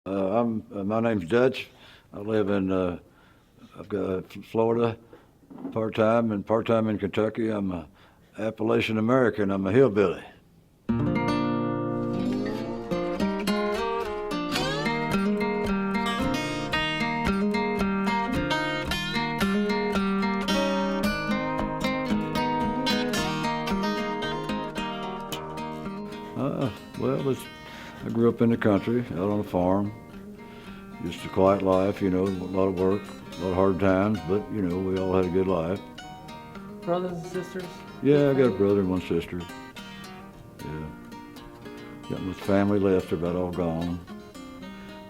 My name's Dutch. I live in I've got Florida part-time and part-time in Kentucky. I'm a Appalachian American. I'm a hillbilly. Uh, well, I grew up in the country, out on a farm. Just a quiet life, a lot of work, a lot of hard times, but, we all had a good life. Brothers and sisters? Yeah, I got a brother and one sister. Yeah. Got my family left, they're about all gone.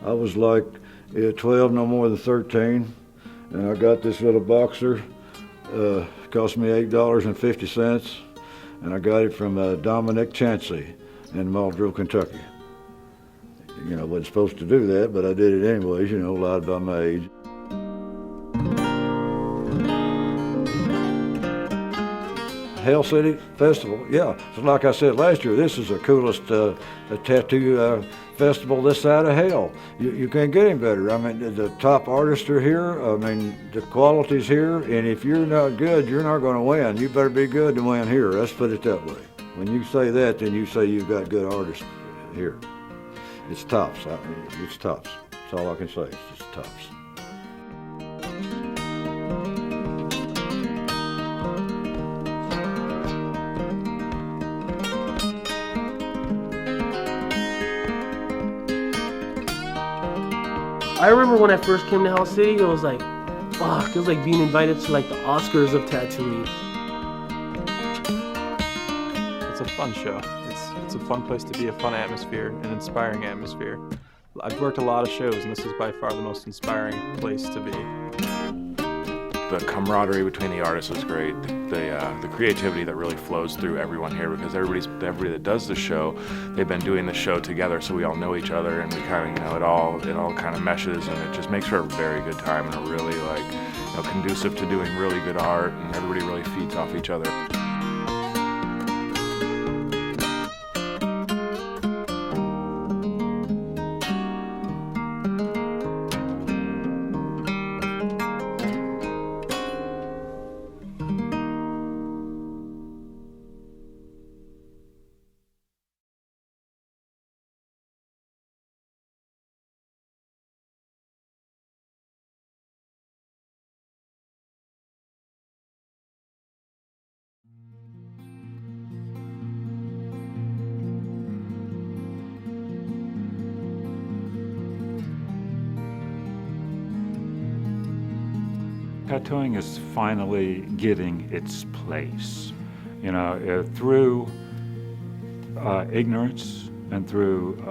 I was like 12, no more than 13, and I got this little boxer. Cost me $8.50, and I got it from Dominic Chancey in Muldrow, Kentucky. I wasn't supposed to do that, but I did it anyways, lied about my age. Hellcity Festival, yeah. So like I said last year, this is the coolest tattoo festival this side of hell. You can't get any better. I mean, the top artists are here. I mean, the quality's here, and if you're not good, you're not going to win. You better be good to win here. Let's put it that way. When you say that, then you say you've got good artists here. It's tops. It's tops. That's all I can say. It's just tops. I remember when I first came to Hell City, it was like, fuck, it was like being invited to like the Oscars of tattooing. It's a fun show. It's a fun place to be, a fun atmosphere, an inspiring atmosphere. I've worked a lot of shows, and this is by far the most inspiring place to be. The camaraderie between the artists is great. The creativity that really flows through everyone here, because everybody that does the show, they've been doing the show together, so we all know each other, and we kind of, it all kind of meshes, and it just makes for a very good time, and a really conducive to doing really good art, and everybody really feeds off each other. Tattooing is finally getting its place, through ignorance and through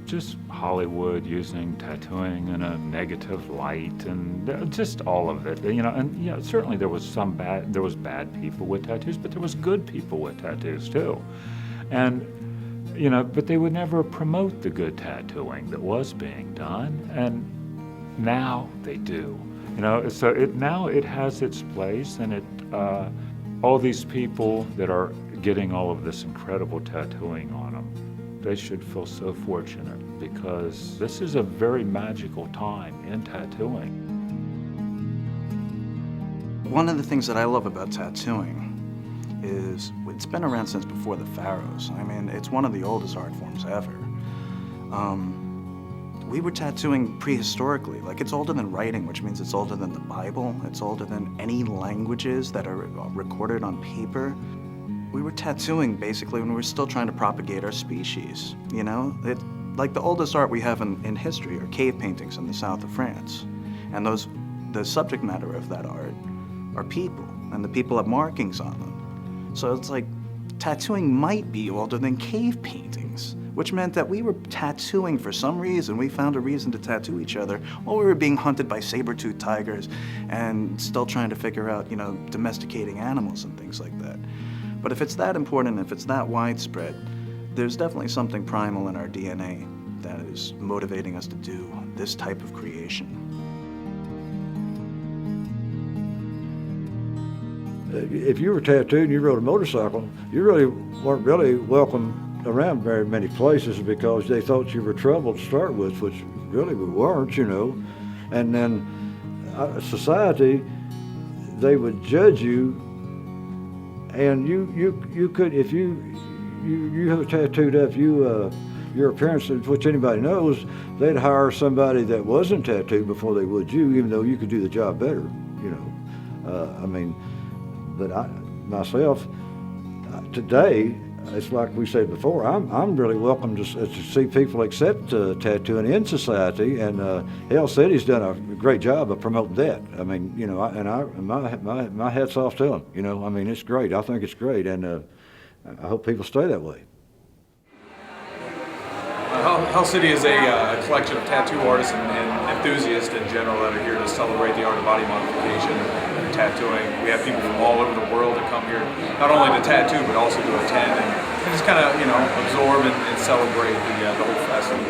just Hollywood using tattooing in a negative light, and just all of it, and certainly there was bad people with tattoos, but there was good people with tattoos too, and but they would never promote the good tattooing that was being done, and now they do. So now it has its place, and all these people that are getting all of this incredible tattooing on them, they should feel so fortunate, because this is a very magical time in tattooing. One of the things that I love about tattooing is it's been around since before the pharaohs. I mean, it's one of the oldest art forms ever. We were tattooing prehistorically. Like, it's older than writing, which means it's older than the Bible. It's older than any languages that are recorded on paper. We were tattooing basically when we were still trying to propagate our species, Like, the oldest art we have in history are cave paintings in the south of France. And the subject matter of that art are people, and the people have markings on them. So it's like, tattooing might be older than cave paintings, which meant that we were tattooing for some reason. We found a reason to tattoo each other while we were being hunted by saber-toothed tigers and still trying to figure out, domesticating animals and things like that. But if it's that important, if it's that widespread, there's definitely something primal in our DNA that is motivating us to do this type of creation. If you were tattooed and you rode a motorcycle, you really weren't really welcome around very many places because they thought you were trouble to start with, which really we weren't, you know. And then society, they would judge you, and you could, if you have a tattooed up, your appearance, which anybody knows, they'd hire somebody that wasn't tattooed before they would you, even though you could do the job better, you know. I mean, but myself, today, it's like we said before, I'm really welcome to see people accept tattooing in society, and Hell City's done a great job of promoting that. I mean, you know, my hat's off to them. You know, I mean, it's great. I think it's great, and I hope people stay that way. Hell City is a collection of tattoo artists and enthusiasts in general that are here to celebrate the art of body modification and tattooing. We have people from all over the world that come here, not only to tattoo, but also to attend and just kind of, you know, absorb and celebrate the whole festival.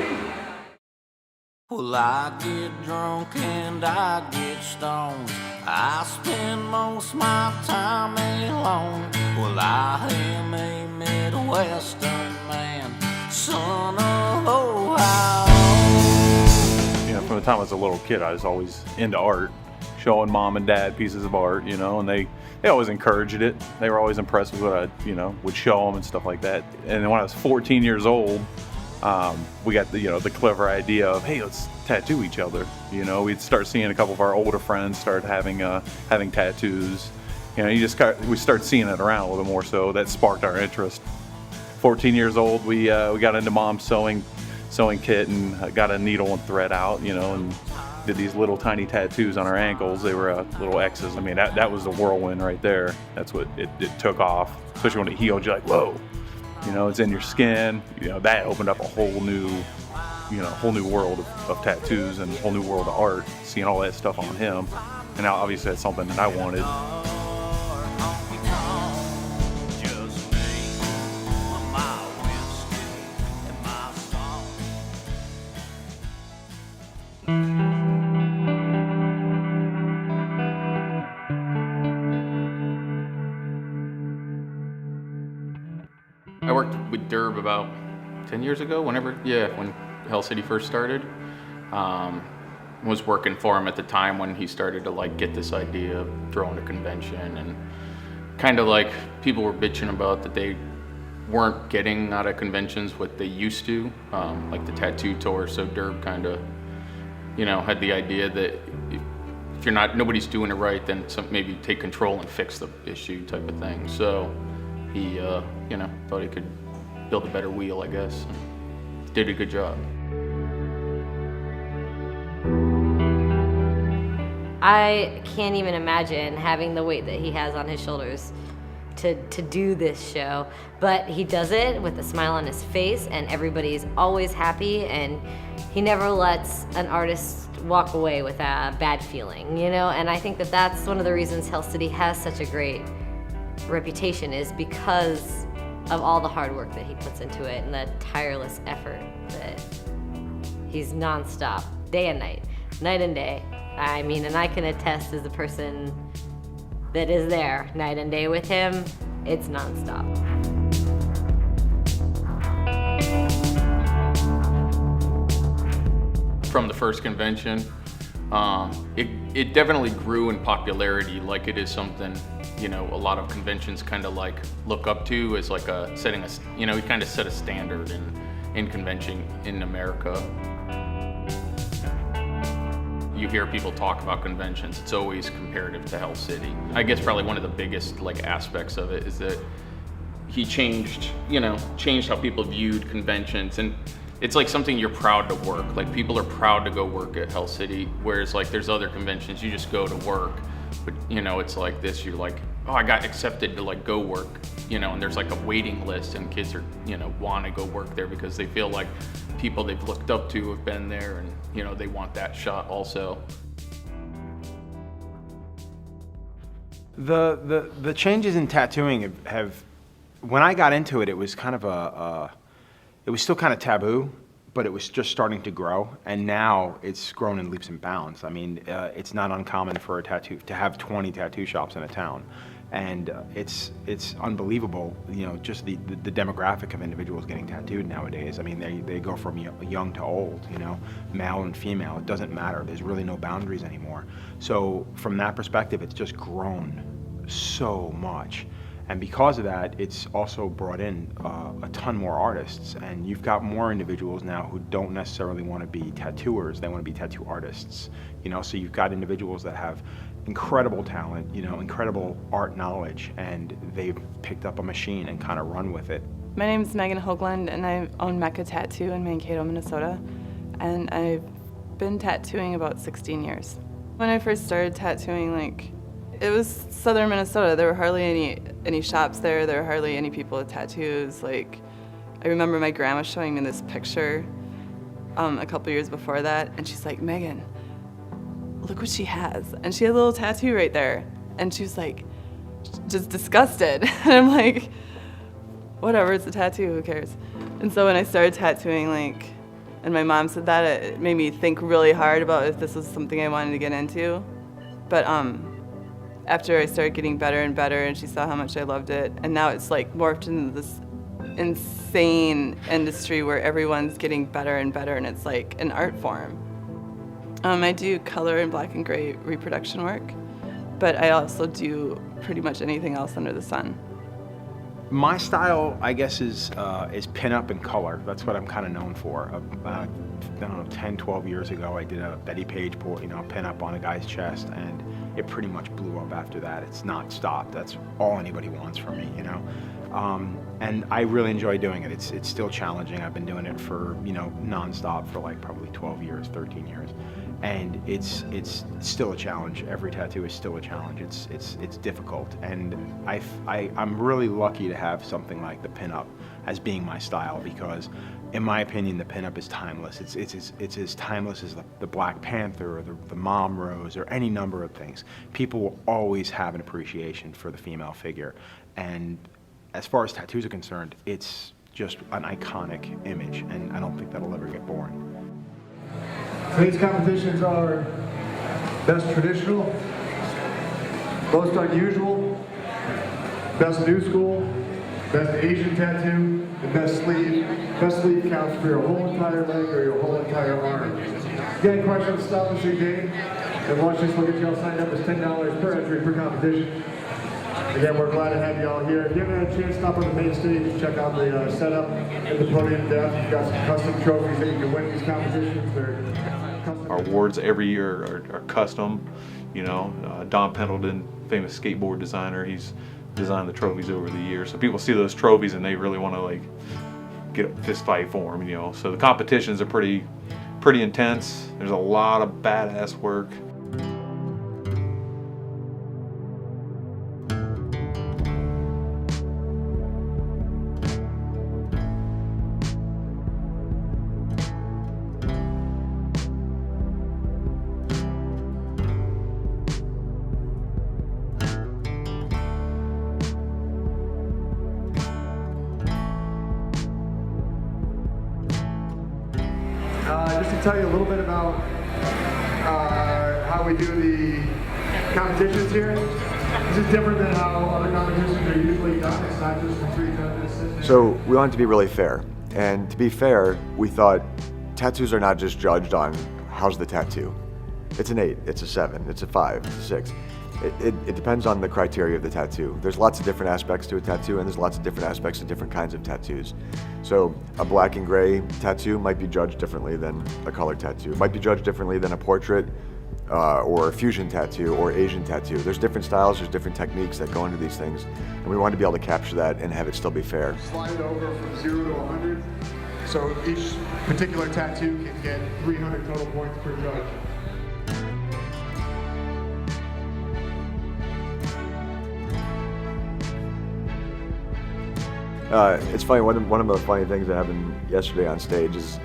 Well, I get drunk and I get stoned. I spend most my time alone. Well, I am a Midwestern man, son of Ohio. You know, from the time I was a little kid, I was always into art, showing mom and dad pieces of art, you know, and they always encouraged it. They were always impressed with what I, you know, would show them and stuff like that. And then when I was 14 years old, we got the clever idea of, hey, let's tattoo each other. You know, we'd start seeing a couple of our older friends start having tattoos. You know, we start seeing it around a little bit more, so that sparked our interest. 14 years old, we got into mom's sewing kit and got a needle and thread out, you know, and did these little tiny tattoos on our ankles. They were little X's. I mean, that was the whirlwind right there. That's what it took off, especially when it healed. You're like, whoa, you know, it's in your skin. You know, that opened up a whole new world of tattoos and a whole new world of art, seeing all that stuff on him. And now obviously that's something that I wanted. I worked with Derb about 10 years ago, when Hell City first started. Was working for him at the time when he started to like get this idea of throwing a convention, and kind of like people were bitching about that they weren't getting out of conventions what they used to, like the tattoo tour. So Derb kind of, you know, had the idea that if nobody's doing it right, then maybe take control and fix the issue type of thing. So he, you know, thought he could build a better wheel, I guess. And did a good job. I can't even imagine having the weight that he has on his shoulders to do this show, but he does it with a smile on his face, and everybody's always happy, and he never lets an artist walk away with a bad feeling, you know. And I think that that's one of the reasons Hell City has such a great reputation, is because of all the hard work that he puts into it and the tireless effort that he's nonstop, day and night and day. I mean, and I can attest as a person that is there night and day with him, it's nonstop. From the first convention, it definitely grew in popularity. Like, it is something, you know, a lot of conventions kind of like look up to as like he kind of set a standard in convention in America. You hear people talk about conventions, it's always comparative to Hell City. I guess probably one of the biggest like aspects of it is that he changed how people viewed conventions, and it's like something you're proud to work. Like, people are proud to go work at Hell City, whereas like there's other conventions you just go to work, but you know, it's like this, you're like, oh, I got accepted to like go work, you know, and there's like a waiting list, and kids are, you know, want to go work there because they feel like people they've looked up to have been there, and you know, they want that shot also. The changes in tattooing have when I got into it, it was kind of it was still kind of taboo, but it was just starting to grow, and now it's grown in leaps and bounds. I mean, it's not uncommon for to have 20 tattoo shops in a town. And it's unbelievable, you know, just the demographic of individuals getting tattooed nowadays. I mean, they go from young to old, you know, male and female. It doesn't matter. There's really no boundaries anymore. So from that perspective, it's just grown so much. And because of that, it's also brought in a ton more artists. And you've got more individuals now who don't necessarily want to be tattooers. They want to be tattoo artists, you know. So you've got individuals that have incredible talent, you know, incredible art knowledge, and they've picked up a machine and kind of run with it. My name is Megan Hoagland, and I own Mecca Tattoo in Mankato, Minnesota, and I've been tattooing about 16 years. When I first started tattooing, like, it was southern Minnesota. There were hardly any shops there. There were hardly any people with tattoos. Like, I remember my grandma showing me this picture a couple years before that, and she's like, Megan, look what she has. And she had a little tattoo right there. And she was like, just disgusted. And I'm like, whatever, it's a tattoo, who cares? And so when I started tattooing, like, and my mom said that, it made me think really hard about if this was something I wanted to get into. But after I started getting better and better, and she saw how much I loved it, and now it's like morphed into this insane industry where everyone's getting better and better, and it's like an art form. I do color and black and gray reproduction work, but I also do pretty much anything else under the sun. My style, I guess, is pinup and color. That's what I'm kind of known for. I don't know, 10, 12 years ago, I did a Betty Page pinup on a guy's chest, and it pretty much blew up after that. It's not stopped. That's all anybody wants from me, you know. And I really enjoy doing it. It's still challenging. I've been doing it for, you know, nonstop for like probably 12 years, 13 years. And it's still a challenge. Every tattoo is still a challenge. It's difficult. And I'm really lucky to have something like the pinup as being my style, because in my opinion, the pinup is timeless. It's as timeless as the Black Panther or the Mom Rose or any number of things. People will always have an appreciation for the female figure. And as far as tattoos are concerned, it's just an iconic image, and I don't think that'll ever get boring. Today's competitions are best traditional, most unusual, best new school, best Asian tattoo, and best sleeve. Best sleeve counts for your whole entire leg or your whole entire arm. If you got any questions, stop and see Dave, and watch this. We'll get you all signed up. It's $10 per entry per competition. Again, we're glad to have you all here. If you haven't had a chance, stop on the main stage, check out the setup at the podium desk. We've got some custom trophies that you can win these competitions. Our awards every year are custom. You know, Don Pendleton, famous skateboard designer, he's designed the trophies over the years. So people see those trophies and they really want to like get a fist fight for them, you know. So the competitions are pretty intense. There's a lot of badass work. Just to tell you a little bit about how we do the competitions here. This is different than how other competitions are usually done. It's not just for three judges. So we wanted to be really fair. And to be fair, we thought tattoos are not just judged on how's the tattoo. It's an 8, it's a 7, it's a 5, it's a 6. It depends on the criteria of the tattoo. There's lots of different aspects to a tattoo, and there's lots of different aspects to different kinds of tattoos. So a black and gray tattoo might be judged differently than a color tattoo. It might be judged differently than a portrait or a fusion tattoo or Asian tattoo. There's different styles, there's different techniques that go into these things, and we wanted to be able to capture that and have it still be fair. Slide it over from 0 to 100. So each particular tattoo can get 300 total points per judge. It's funny, one of the funny things that happened yesterday on stage is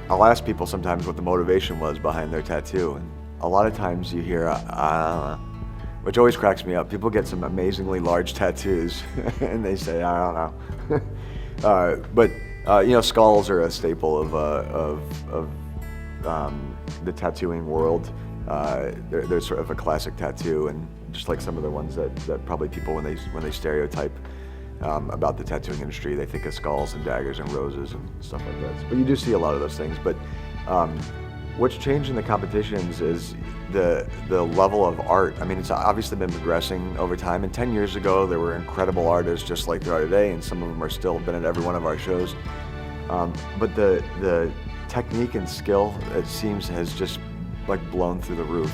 I'll ask people sometimes what the motivation was behind their tattoo, and a lot of times you hear, which always cracks me up. People get some amazingly large tattoos and they say, I don't know. But you know, skulls are a staple of the tattooing world. They're sort of a classic tattoo, and just like some of the ones that probably people when they stereotype about the tattooing industry, they think of skulls and daggers and roses and stuff like that. But you do see a lot of those things. But what's changed in the competitions is the level of art. I mean, it's obviously been progressing over time. And 10 years ago, there were incredible artists just like there are today, and some of them are still been at every one of our shows. But the technique and skill, it seems, has just like blown through the roof.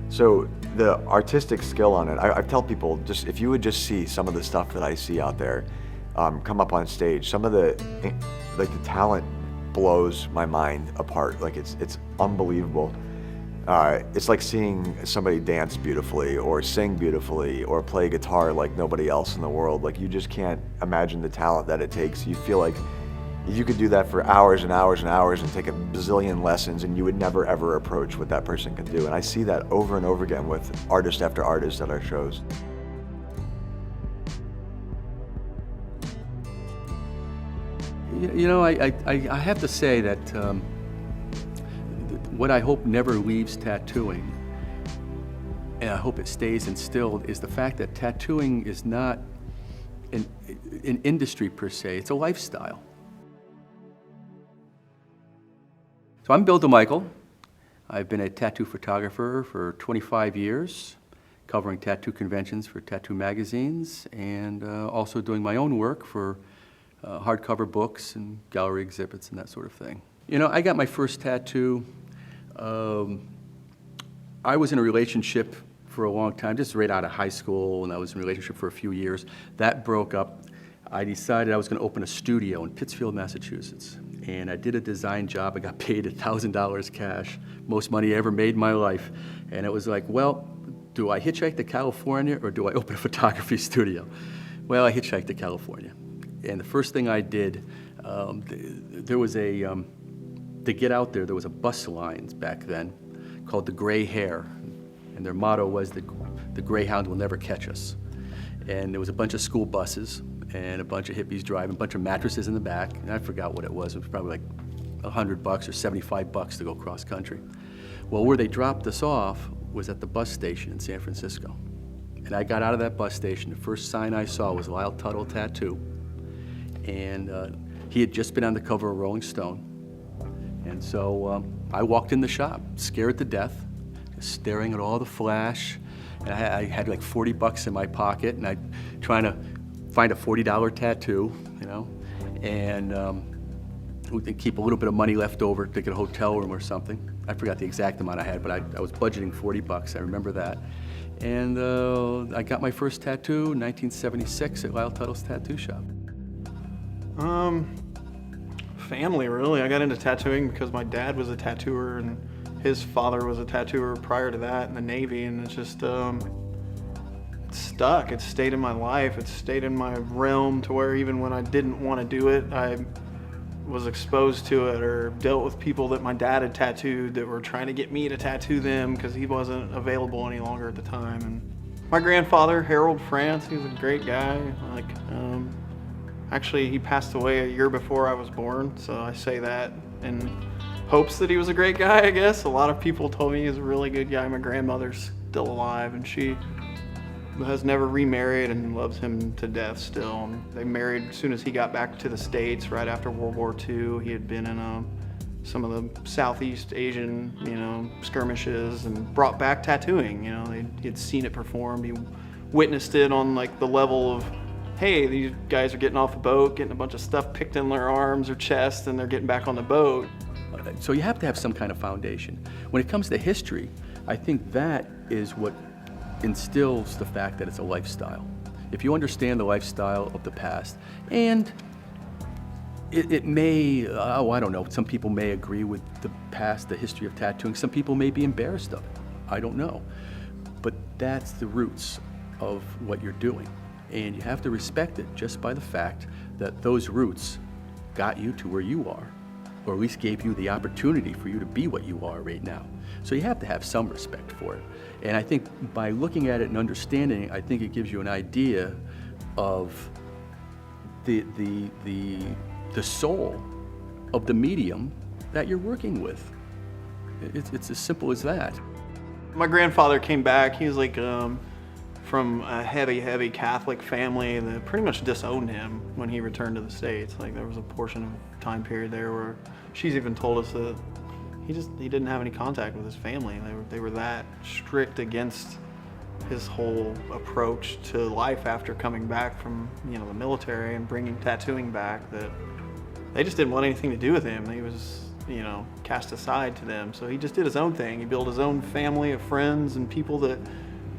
So the artistic skill on it, I tell people, just if you would just see some of the stuff that I see out there come up on stage, some of the talent blows my mind apart. Like it's unbelievable. It's like seeing somebody dance beautifully or sing beautifully or play guitar like nobody else in the world. Like you just can't imagine the talent that it takes. You feel like you could do that for hours and hours and hours and take a bazillion lessons, and you would never ever approach what that person can do. And I see that over and over again with artist after artist at our shows. You know, I have to say that what I hope never leaves tattooing, and I hope it stays instilled, is the fact that tattooing is not an industry per se, it's a lifestyle. So I'm Bill DeMichael. I've been a tattoo photographer for 25 years, covering tattoo conventions for tattoo magazines, and also doing my own work for hardcover books and gallery exhibits and that sort of thing. You know, I got my first tattoo. I was in a relationship for a long time, just right out of high school, and I was in a relationship for a few years. That broke up. I decided I was going to open a studio in Pittsfield, Massachusetts. And I did a design job. I got paid $1,000 cash, most money I ever made in my life. And it was like, well, do I hitchhike to California or do I open a photography studio? Well, I hitchhiked to California. And the first thing I did, there was to get out there was a bus lines back then called the Gray Hare. And their motto was the Greyhound will never catch us. And there was a bunch of school buses and a bunch of hippies driving, a bunch of mattresses in the back, and I forgot what it was. It was probably like $100 or $75 to go cross country. Well, where they dropped us off was at the bus station in San Francisco. And I got out of that bus station, the first sign I saw was Lyle Tuttle Tattoo. And he had just been on the cover of Rolling Stone. And so I walked in the shop, scared to death, staring at all the flash. And I had like $40 in my pocket, and I trying to find a $40 tattoo, you know, and we could keep a little bit of money left over to get a hotel room or something. I forgot the exact amount I had, but I was budgeting $40. I remember that. And I got my first tattoo in 1976 at Lyle Tuttle's tattoo shop. Family, really. I got into tattooing because my dad was a tattooer and his father was a tattooer prior to that in the Navy, and it's just, it's stuck. It's stayed in my life. It's stayed in my realm to where even when I didn't want to do it, I was exposed to it or dealt with people that my dad had tattooed that were trying to get me to tattoo them because he wasn't available any longer at the time. And my grandfather, Harold France, he was a great guy. Actually, he passed away a year before I was born, so I say that in hopes that he was a great guy, I guess. A lot of people told me he was a really good guy. My grandmother's still alive, and she has never remarried and loves him to death still. And they married as soon as he got back to the States right after World War II. He had been in some of the Southeast Asian, skirmishes and brought back tattooing. He had seen it performed. He witnessed it on like the level of, hey, these guys are getting off a boat, getting a bunch of stuff picked in their arms or chest, and they're getting back on the boat. So you have to have some kind of foundation. When it comes to history, I think that is what instills the fact that it's a lifestyle. If you understand the lifestyle of the past, and it may, I don't know, some people may agree with the past, the history of tattooing. Some people may be embarrassed of it. I don't know. But that's the roots of what you're doing. And you have to respect it just by the fact that those roots got you to where you are, or at least gave you the opportunity for you to be what you are right now. So you have to have some respect for it. And I think by looking at it and understanding, I think it gives you an idea of the soul of the medium that you're working with. It's as simple as that. My grandfather came back. He was like from a heavy Catholic family that pretty much disowned him when he returned to the States. Like there was a portion of time period there where she's even told us that he didn't have any contact with his family. They were that strict against his whole approach to life after coming back from the military and bringing tattooing back that they just didn't want anything to do with him. He was cast aside to them. So he just did his own thing. He built his own family of friends and people that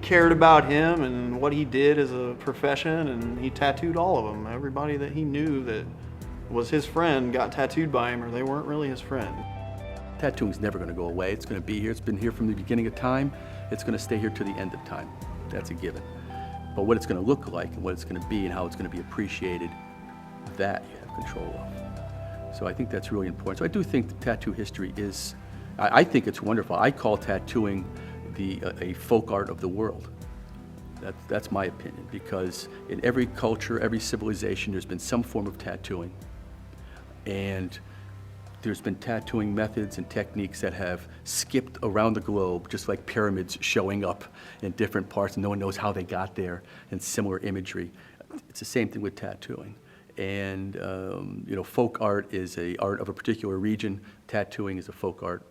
cared about him and what he did as a profession, and he tattooed all of them. Everybody that he knew that was his friend got tattooed by him, or they weren't really his friend. Tattooing's never going to go away. It's going to be here. It's been here from the beginning of time. It's going to stay here to the end of time. That's a given. But what it's going to look like and what it's going to be and how it's going to be appreciated, that you have control of. So I think that's really important. So I do think the tattoo history is, I think it's wonderful. I call tattooing a folk art of the world. That's my opinion, because in every culture, every civilization, there's been some form of tattooing. And there's been tattooing methods and techniques that have skipped around the globe, just like pyramids showing up in different parts, and no one knows how they got there, and similar imagery. It's the same thing with tattooing. And folk art is an art of a particular region. Tattooing is a folk art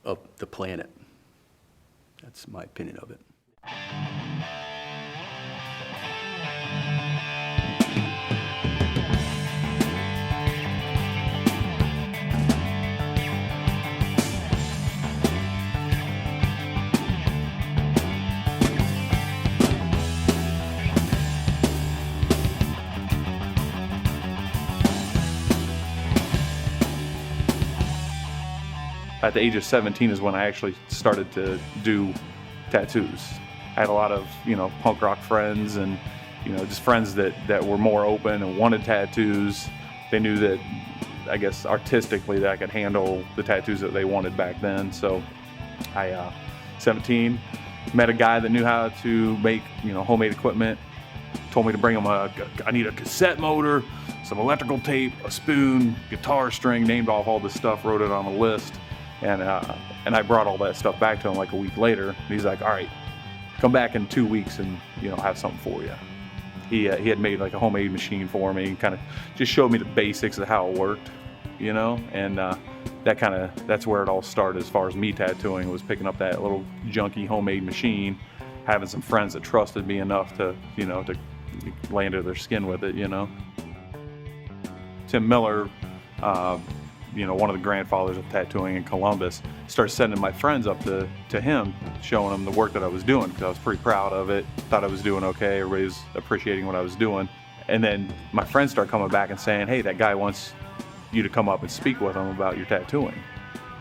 of the planet. That's my opinion of it. At the age of 17 is when I actually started to do tattoos. I had a lot of, punk rock friends and, just friends that were more open and wanted tattoos. They knew that, I guess, artistically that I could handle the tattoos that they wanted back then. So I, 17, met a guy that knew how to make, homemade equipment. Told me to bring him I need a cassette motor, some electrical tape, a spoon, guitar string, named off all this stuff, wrote it on a list. And I brought all that stuff back to him like a week later. And he's like, all right, come back in 2 weeks and, have something for you. He had made like a homemade machine for me, kind of just showed me the basics of how it worked, and that's where it all started as far as me tattooing, was picking up that little junky homemade machine, having some friends that trusted me enough to, to lay under their skin with it, Tim Miller, one of the grandfathers of tattooing in Columbus, started sending my friends up to him, showing them the work that I was doing, because I was pretty proud of it, thought I was doing okay, everybody was appreciating what I was doing. And then my friends start coming back and saying, hey, that guy wants you to come up and speak with him about your tattooing.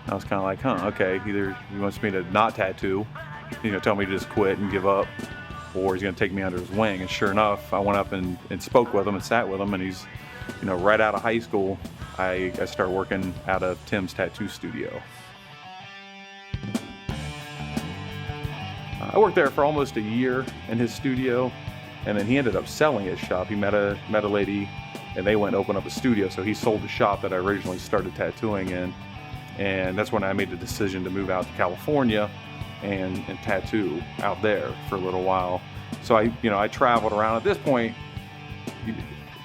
I was kind of like, okay, either he wants me to not tattoo, tell me to just quit and give up, or he's gonna take me under his wing. And sure enough, I went up and spoke with him and sat with him, and he's, right out of high school, I started working out of Tim's tattoo studio. I worked there for almost a year in his studio, and then he ended up selling his shop. He met a lady, and they went and opened up a studio, so he sold the shop that I originally started tattooing in, and that's when I made the decision to move out to California and tattoo out there for a little while. So I traveled around. At this point,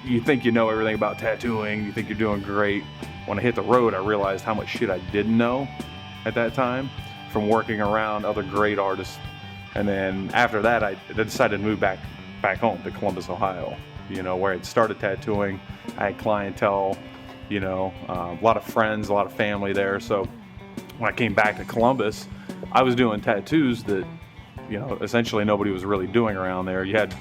you think you know everything about tattooing, you think you're doing great. When I hit the road, I realized how much shit I didn't know at that time from working around other great artists. And then after that, I decided to move back home to Columbus, Ohio, where I'd started tattooing. I had clientele, a lot of friends, a lot of family there. So when I came back to Columbus, I was doing tattoos that, essentially nobody was really doing around there. You had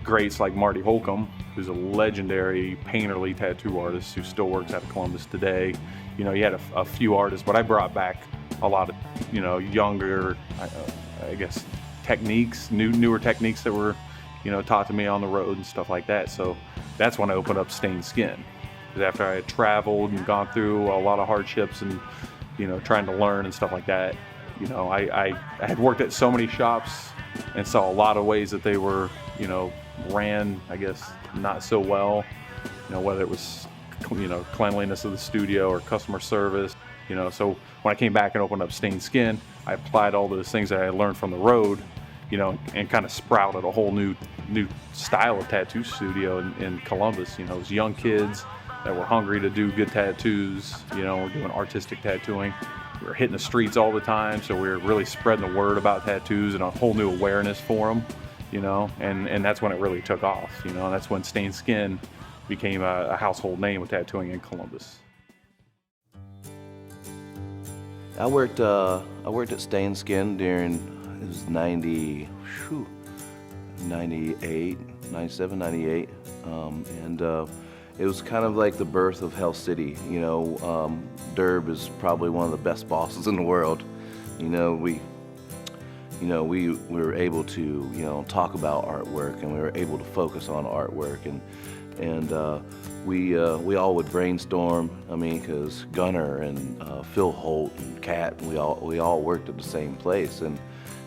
greats like Marty Holcomb, who's a legendary painterly tattoo artist who still works out of Columbus today. You had a few artists, but I brought back a lot of, younger, I guess, techniques, newer techniques that were, taught to me on the road and stuff like that. So that's when I opened up Stained Skin. Because after I had traveled and gone through a lot of hardships and, trying to learn and stuff like that, You know, I had worked at so many shops and saw a lot of ways that they were, you know, ran, I guess, not so well. You know, whether it was, you know, cleanliness of the studio or customer service. You know, so when I came back and opened up Stained Skin, I applied all those things that I learned from the road, you know, and kind of sprouted a whole new style of tattoo studio in Columbus. You know, it was young kids that were hungry to do good tattoos. You know, we're doing artistic tattooing. We were hitting the streets all the time, so we were really spreading the word about tattoos and a whole new awareness for them. You know, and that's when it really took off. You know, and that's when Stained Skin became a household name with tattooing in Columbus. I worked at Stained Skin during, it was 98, 97, 98. And it was kind of like the birth of Hell City. You know, Derb is probably one of the best bosses in the world. You know, we were able to, you know, talk about artwork, and we were able to focus on artwork, and we all would brainstorm. I mean, because Gunnar and Phil Holt and Kat, we all worked at the same place, and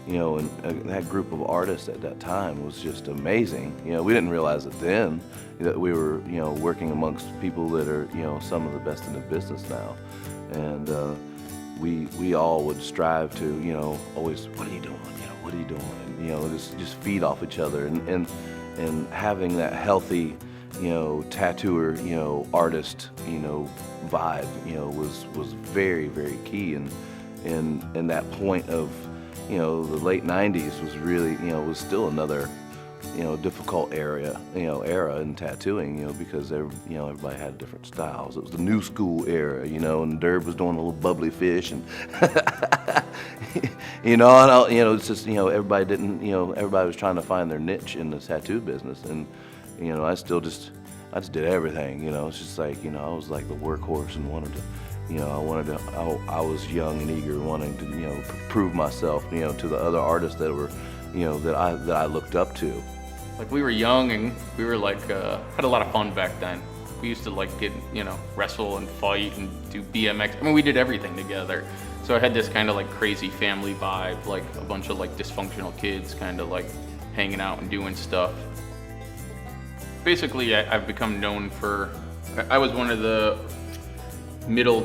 you know, and that group of artists at that time was just amazing. You know, we didn't realize it then that we were, you know, working amongst people that are, you know, some of the best in the business now, and we all would strive to, you know, always, what are you doing? You know, what are you doing? And, you know, just feed off each other, and having that healthy, you know, tattooer, you know, artist, you know, vibe, you know, was very, very key. And that point of, you know, the late 90s was really, you know, was still another, you know, difficult era in tattooing, you know, because everybody had different styles. It was the new school era, you know, and Derb was doing a little bubbly fish, and you know, it's just, you know, everybody was trying to find their niche in the tattoo business, and you know, I just did everything, you know. It's just like, you know, I was like the workhorse and wanted to, you know, I was young and eager, wanting to, you know, prove myself, you know, to the other artists that were, you know, that I looked up to. Like, we were young and we were like, had a lot of fun back then. We used to like get, you know, wrestle and fight and do BMX. I mean, we did everything together. So I had this kind of like crazy family vibe, like a bunch of like dysfunctional kids kind of like hanging out and doing stuff. Basically, I've become known for, I was one of the middle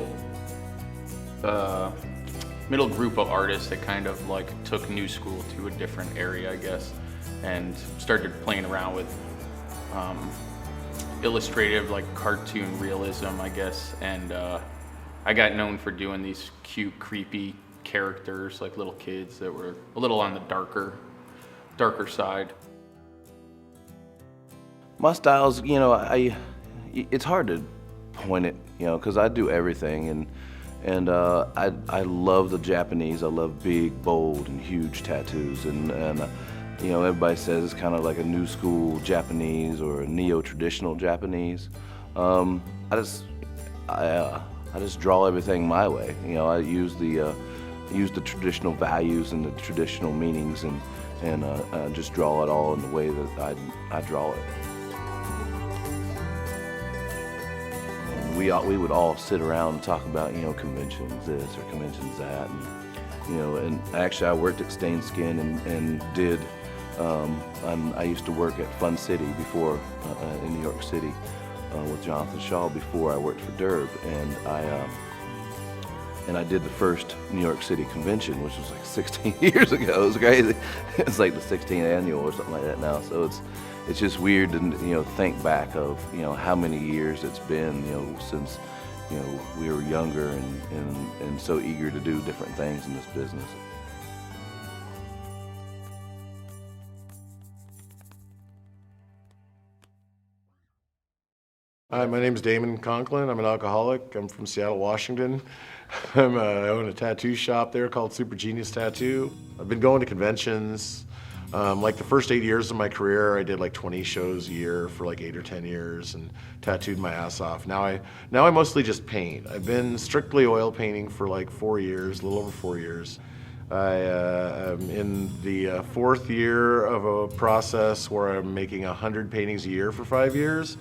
group of artists that kind of like took new school to a different area, I guess, and started playing around with illustrative, like cartoon realism, I guess, and I got known for doing these cute, creepy characters, like little kids that were a little on the darker side. My styles, you know, it's hard to point it, you know, because I do everything, and I love the Japanese. I love big, bold, and huge tattoos, and you know, everybody says it's kind of like a new school Japanese or a neo-traditional Japanese. I just draw everything my way. You know, I use the traditional values and the traditional meanings, and just draw it all in the way that I draw it. We would all sit around and talk about, you know, conventions this or conventions that, and you know, and actually I worked at Stained Skin and did. I used to work at Fun City before in New York City with Jonathan Shaw before I worked for Derb, and I did the first New York City convention, which was like 16 years ago. It was crazy. It's like the 16th annual or something like that now. So it's just weird to, you know, think back of, you know, how many years it's been, you know, since, you know, we were younger and so eager to do different things in this business. Hi, my name is Damon Conklin. I'm an alcoholic. I'm from Seattle, Washington. I own a tattoo shop there called Super Genius Tattoo. I've been going to conventions. Like the first 8 years of my career, I did like 20 shows a year for like 8 or 10 years and tattooed my ass off. Now I mostly just paint. I've been strictly oil painting for like 4 years, a little over 4 years. I'm in the fourth year of a process where I'm making 100 paintings a year for 5 years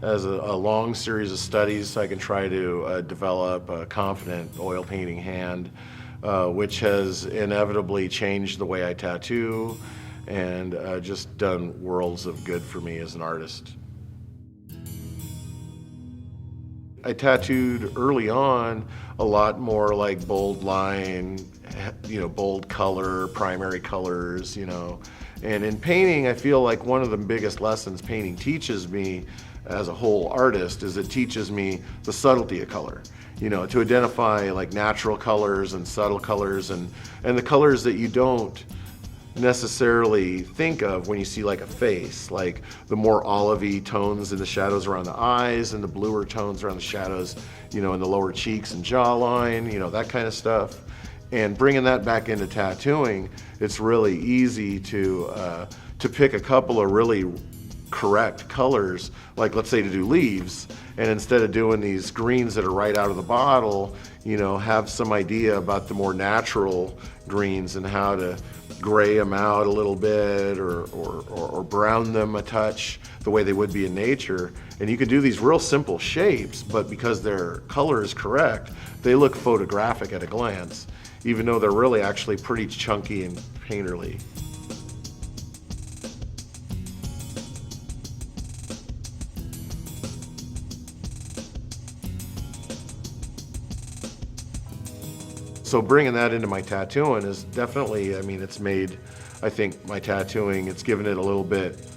as a long series of studies so I can try to develop a confident oil painting hand. which has inevitably changed the way I tattoo and just done worlds of good for me as an artist. I tattooed early on a lot more like bold line, bold color, primary colors, And in painting, I feel like one of the biggest lessons painting teaches me as a whole artist is it teaches me the subtlety of color. To identify like natural colors and subtle colors and the colors that you don't necessarily think of when you see like a face, like the more olivey tones in the shadows around the eyes and the bluer tones around the shadows, in the lower cheeks and jawline, that kind of stuff. And bringing that back into tattooing, it's really easy to pick a couple of really correct colors, like let's say to do leaves, and instead of doing these greens that are right out of the bottle, have some idea about the more natural greens and how to gray them out a little bit or brown them a touch the way they would be in nature. And you can do these real simple shapes, but because their color is correct, they look photographic at a glance, even though they're really actually pretty chunky and painterly. So bringing that into my tattooing is definitely, it's made, I think, my tattooing, it's given it a little bit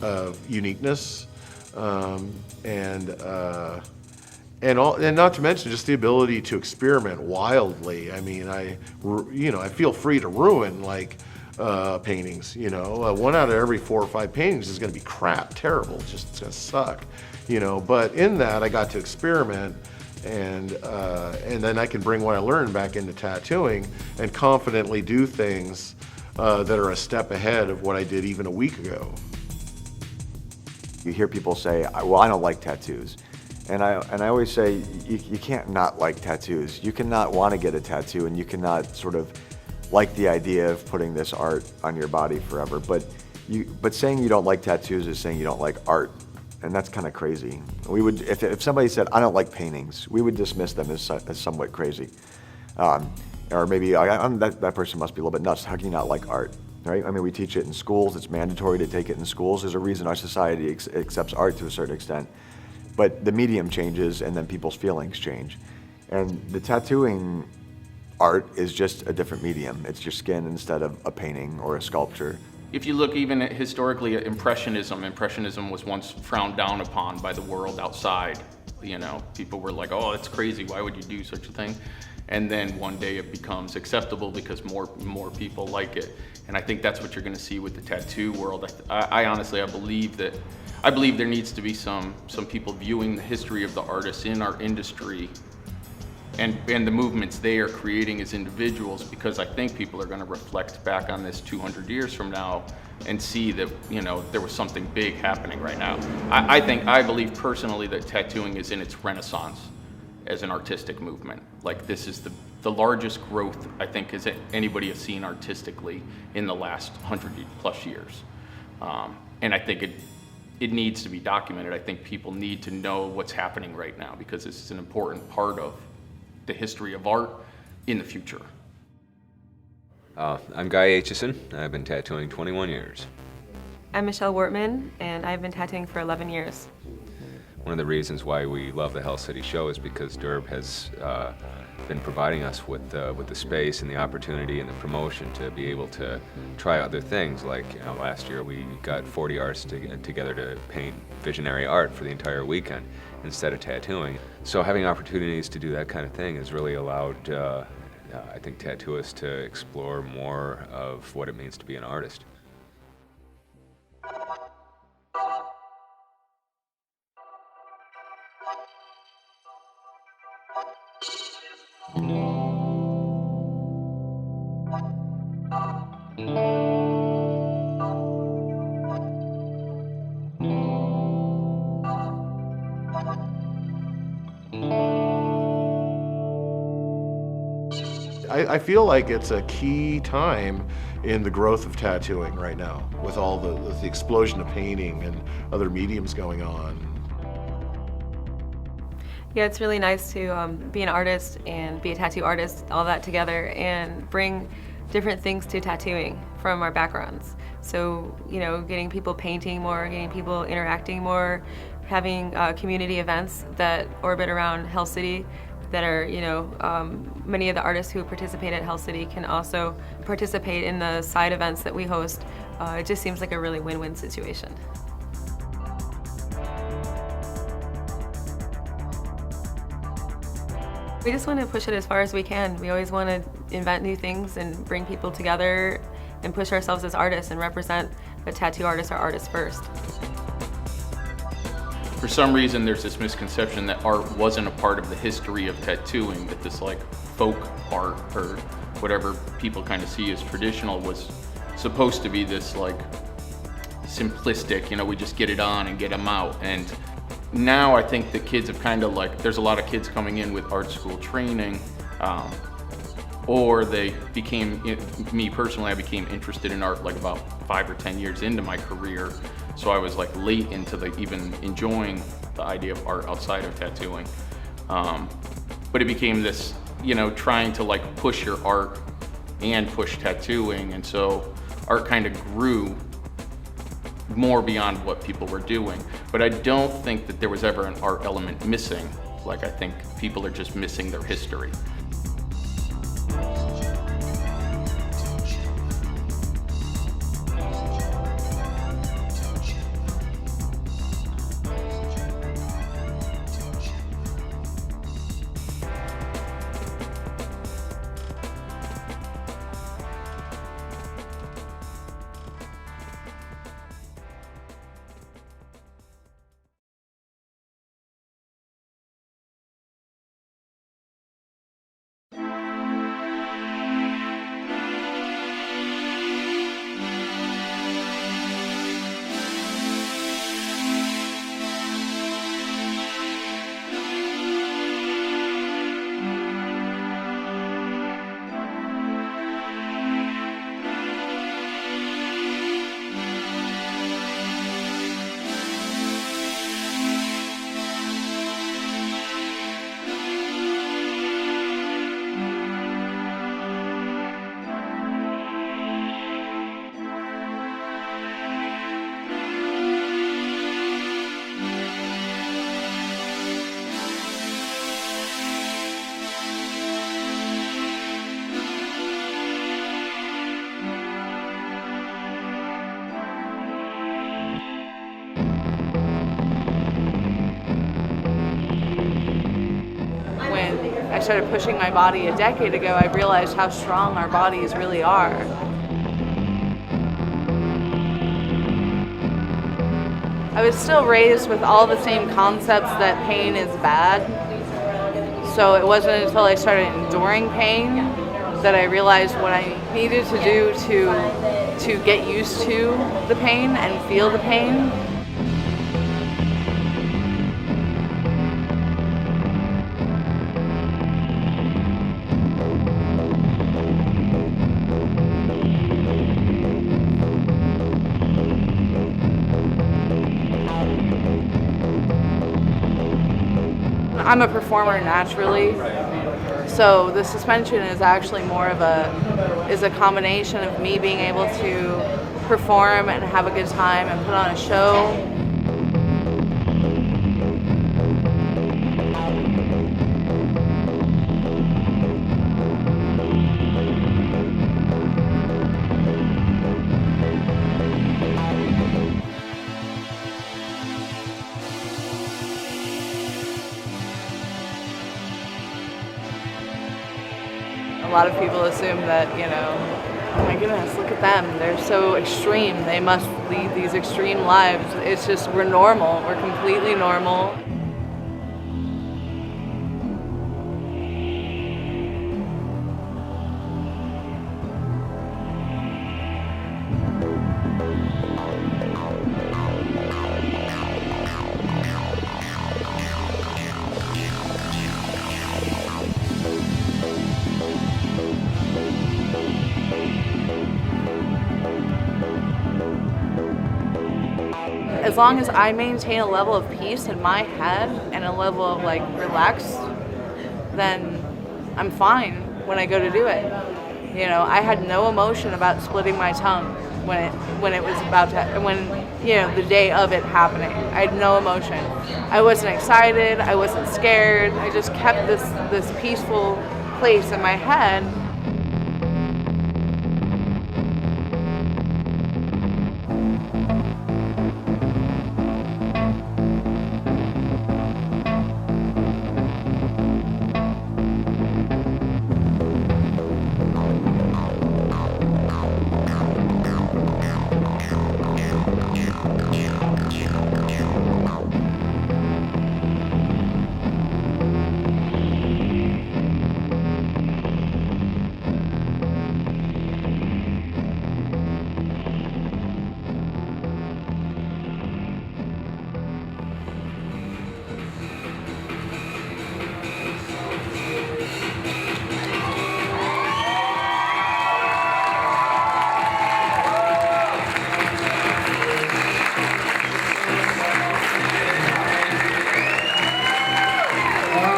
of uniqueness, and not to mention just the ability to experiment wildly. I feel free to ruin paintings. 1 out of every 4 or 5 paintings is going to be crap, terrible, it's going to suck. But in that I got to experiment. And then I can bring what I learned back into tattooing and confidently do things that are a step ahead of what I did even a week ago. You hear people say, well, I don't like tattoos. And I always say, you can't not like tattoos. You cannot want to get a tattoo, and you cannot sort of like the idea of putting this art on your body forever. But saying you don't like tattoos is saying you don't like art. And that's kind of crazy. We would, if somebody said, I don't like paintings, we would dismiss them as somewhat crazy. Or maybe that person must be a little bit nuts. How can you not like art, right? We teach it in schools. It's mandatory to take it in schools. There's a reason our society accepts art to a certain extent. But the medium changes, and then people's feelings change. And the tattooing art is just a different medium. It's your skin instead of a painting or a sculpture. If you look even historically at Impressionism was once frowned down upon by the world outside. People were like, oh, that's crazy, why would you do such a thing? And then one day it becomes acceptable because more people like it. And I think that's what you're gonna see with the tattoo world. I honestly believe there needs to be some people viewing the history of the artists in our industry and the movements they are creating as individuals, because I think people are going to reflect back on this 200 years from now and see that there was something big happening right now. I believe personally that tattooing is in its renaissance as an artistic movement. Like, this is the largest growth I think anybody has seen artistically in the last 100+ years, and I think it needs to be documented. I think people need to know what's happening right now, because this is an important part of the history of art in the future. I'm Guy Aitchison. I've been tattooing 21 years. I'm Michelle Wortman, and I've been tattooing for 11 years. One of the reasons why we love the Hell City show is because Derb has been providing us with the space and the opportunity and the promotion to be able to try other things. Like last year we got 40 artists together to paint visionary art for the entire weekend instead of tattooing. So having opportunities to do that kind of thing has really allowed, I think, tattooists to explore more of what it means to be an artist. I feel like it's a key time in the growth of tattooing right now, with all the explosion of painting and other mediums going on. Yeah, it's really nice to be an artist and be a tattoo artist, all that together, and bring different things to tattooing from our backgrounds. So, you know, getting people painting more, getting people interacting more, having community events that orbit around Hell City that are, you know, many of the artists who participate at Hell City can also participate in the side events that we host. It just seems like a really win-win situation. We just want to push it as far as we can. We always want to invent new things and bring people together and push ourselves as artists and represent that tattoo artists are artists first. For some reason, there's this misconception that art wasn't a part of the history of tattooing, that this like folk art or whatever people kind of see as traditional was supposed to be this like simplistic, you know, we just get it on and get them out. And now I think the kids have kind of like, there's a lot of kids coming in with art school training, or they became, me personally, I became interested in art like about 5 or 10 years into my career. So I was like late into the even enjoying the idea of art outside of tattooing. But it became this, you know, trying to like push your art and push tattooing. And so art kind of grew more beyond what people were doing. But I don't think that there was ever an art element missing. Like I think people are just missing their history. I started pushing my body a decade ago, I realized how strong our bodies really are. I was still raised with all the same concepts that pain is bad. So it wasn't until I started enduring pain that I realized what I needed to do to get used to the pain and feel the pain. I'm a performer naturally, so the suspension is actually more of a combination of me being able to perform and have a good time and put on a show. A lot of people assume that, you know, oh my goodness, look at them. They're so extreme. They must lead these extreme lives. It's just, we're normal. We're completely normal. As as long as I maintain a level of peace in my head and a level of like relax, then I'm fine when I go to do it. You know, I had no emotion about splitting my tongue when it was about to, the day of it happening. I had no emotion. I wasn't excited. I wasn't scared. I just kept this peaceful place in my head.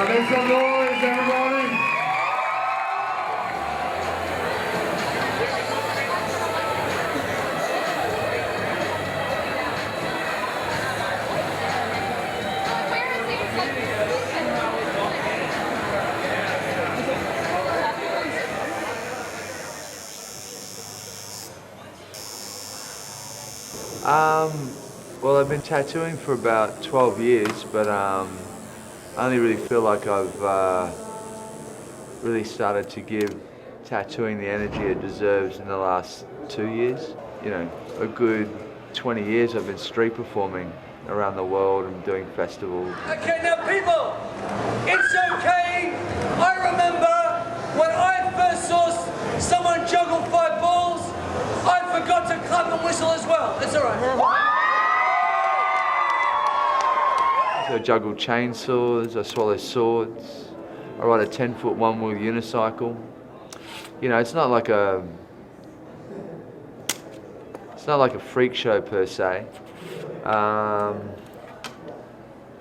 Make some noise, everybody. Well, I've been tattooing for about 12 years, but I only really feel like I've really started to give tattooing the energy it deserves in the last 2 years. You know, a good 20 years I've been street performing around the world and doing festivals. Okay, now people, it's okay. I remember when I first saw someone juggle 5 balls, I forgot to clap and whistle as well. It's all right. I juggle chainsaws, I swallow swords, I ride a 10-foot one-wheel unicycle. You know, it's not like a freak show per se,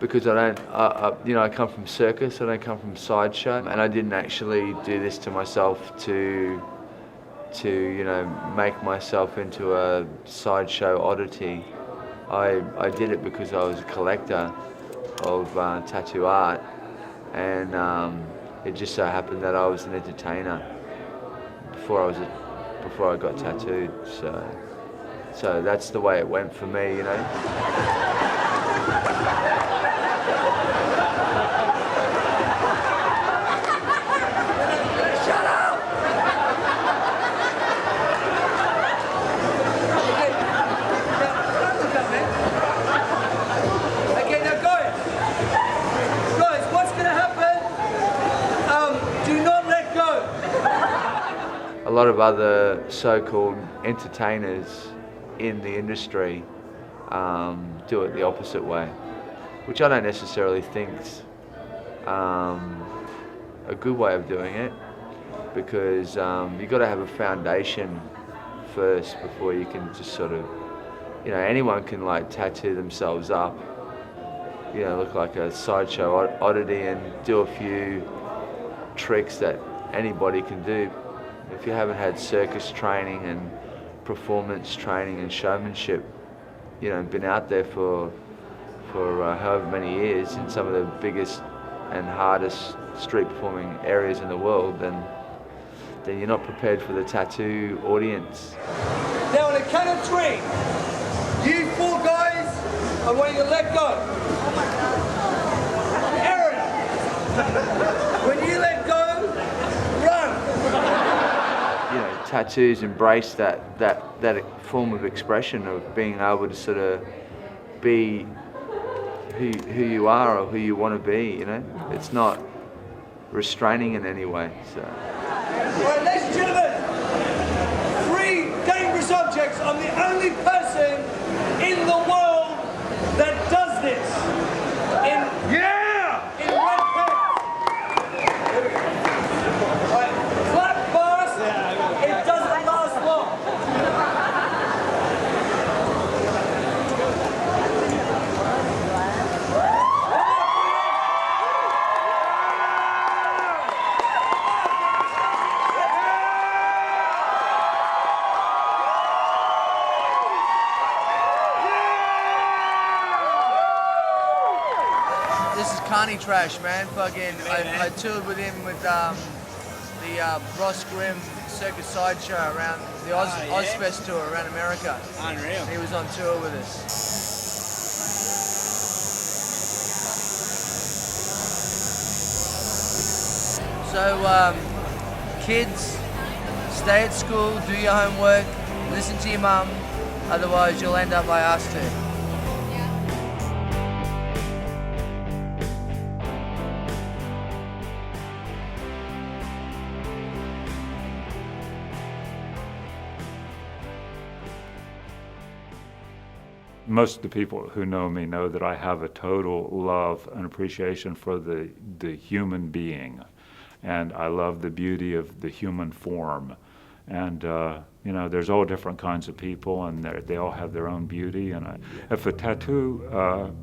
because I come from circus, I don't come from sideshow, and I didn't actually do this to myself to make myself into a sideshow oddity. I did it because I was a collector of tattoo art, and it just so happened that I was an entertainer before I got tattooed. So that's the way it went for me, you know. A lot of other so-called entertainers in the industry do it the opposite way, which I don't necessarily think's a good way of doing it, because you've got to have a foundation first before you can just sort of, anyone can like tattoo themselves up, look like a sideshow oddity and do a few tricks that anybody can do. If you haven't had circus training and performance training and showmanship, been out there for however many years in some of the biggest and hardest street performing areas in the world, then you're not prepared for the tattoo audience. Now on a count of 3, you 4 guys, I want you to let go. Aaron, when you let go, tattoos embrace that form of expression of being able to sort of be who you are or who you want to be, It's not restraining in any way. So. All right, ladies and gentlemen, 3 dangerous objects. I'm the only person in the world that does this. In red pants. Here we go. All right, clap fast. It doesn't last long. This is Connie Trash, man. Fucking, I toured with him with the Ross Grimm Circus Sideshow around the Ozfest tour around America. Unreal. He was on tour with us. So, kids, stay at school, do your homework, listen to your mum, otherwise you'll end up like us two. Most of the people who know me know that I have a total love and appreciation for the human being. And I love the beauty of the human form. And, you know, there's all different kinds of people, and they all have their own beauty. And if a tattoo